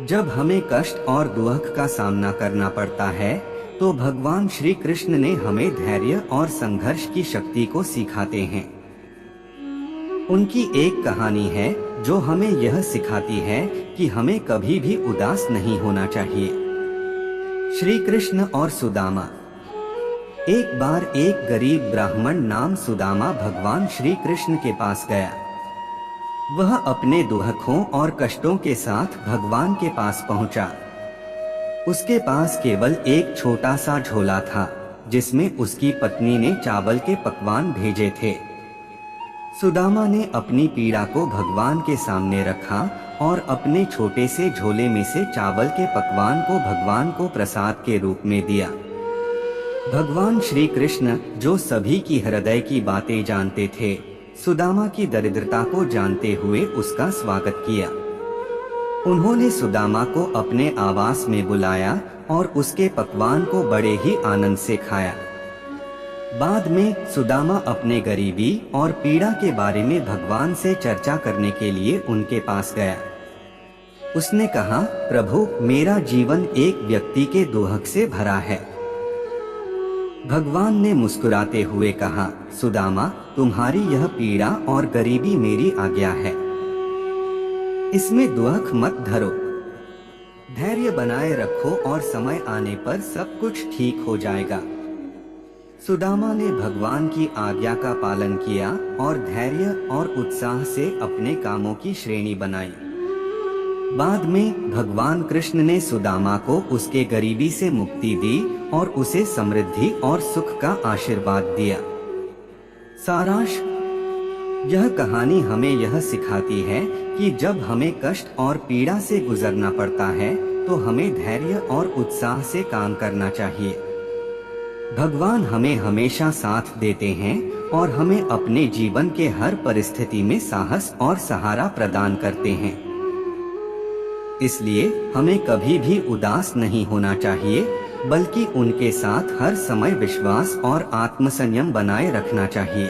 जब हमें कष्ट और दुख का सामना करना पड़ता है तो भगवान श्री कृष्ण ने हमें धैर्य और संघर्ष की शक्ति को सिखाते हैं। उनकी एक कहानी है जो हमें यह सिखाती है कि हमें कभी भी उदास नहीं होना चाहिए। श्री कृष्ण और सुदामा। एक बार एक गरीब ब्राह्मण नाम सुदामा भगवान श्री कृष्ण के पास गया। वह अपने दुखों और कष्टों के साथ भगवान के पास पहुंचा। उसके पास केवल एक छोटा सा झोला था जिसमें उसकी पत्नी ने चावल के पकवान भेजे थे। सुदामा ने अपनी पीड़ा को भगवान के सामने रखा और अपने छोटे से झोले में से चावल के पकवान को भगवान को प्रसाद के रूप में दिया। भगवान श्री कृष्ण, जो सभी की हृदय की बातें जानते थे, सुदामा की दरिद्रता को जानते हुए उसका स्वागत किया। उन्होंने सुदामा को अपने आवास में बुलाया और उसके पकवान को बड़े ही आनंद से खाया। बाद में सुदामा अपने गरीबी और पीड़ा के बारे में भगवान से चर्चा करने के लिए उनके पास गया। उसने कहा, प्रभु, मेरा जीवन एक व्यक्ति के दुख से भरा है। भगवान ने मुस्कुराते हुए कहा, सुदामा, तुम्हारी यह पीड़ा और गरीबी मेरी आज्ञा है, इसमें दुख मत धरो। धैर्य बनाए रखो और समय आने पर सब कुछ ठीक हो जाएगा। सुदामा ने भगवान की आज्ञा का पालन किया और धैर्य और उत्साह से अपने कामों की श्रेणी बनाई। बाद में भगवान कृष्ण ने सुदामा को उसके गरीबी से मुक्ति दी और उसे समृद्धि और सुख का आशीर्वाद दिया। सारांश, यह कहानी हमें यह सिखाती है कि जब हमें कष्ट और पीड़ा से गुजरना पड़ता है तो हमें धैर्य और उत्साह से काम करना चाहिए। भगवान हमें हमेशा साथ देते हैं और हमें अपने जीवन के हर परिस्थिति में साहस और सहारा प्रदान करते हैं। इसलिए हमें कभी भी उदास नहीं होना चाहिए, बल्कि उनके साथ हर समय विश्वास और आत्मसंयम बनाए रखना चाहिए।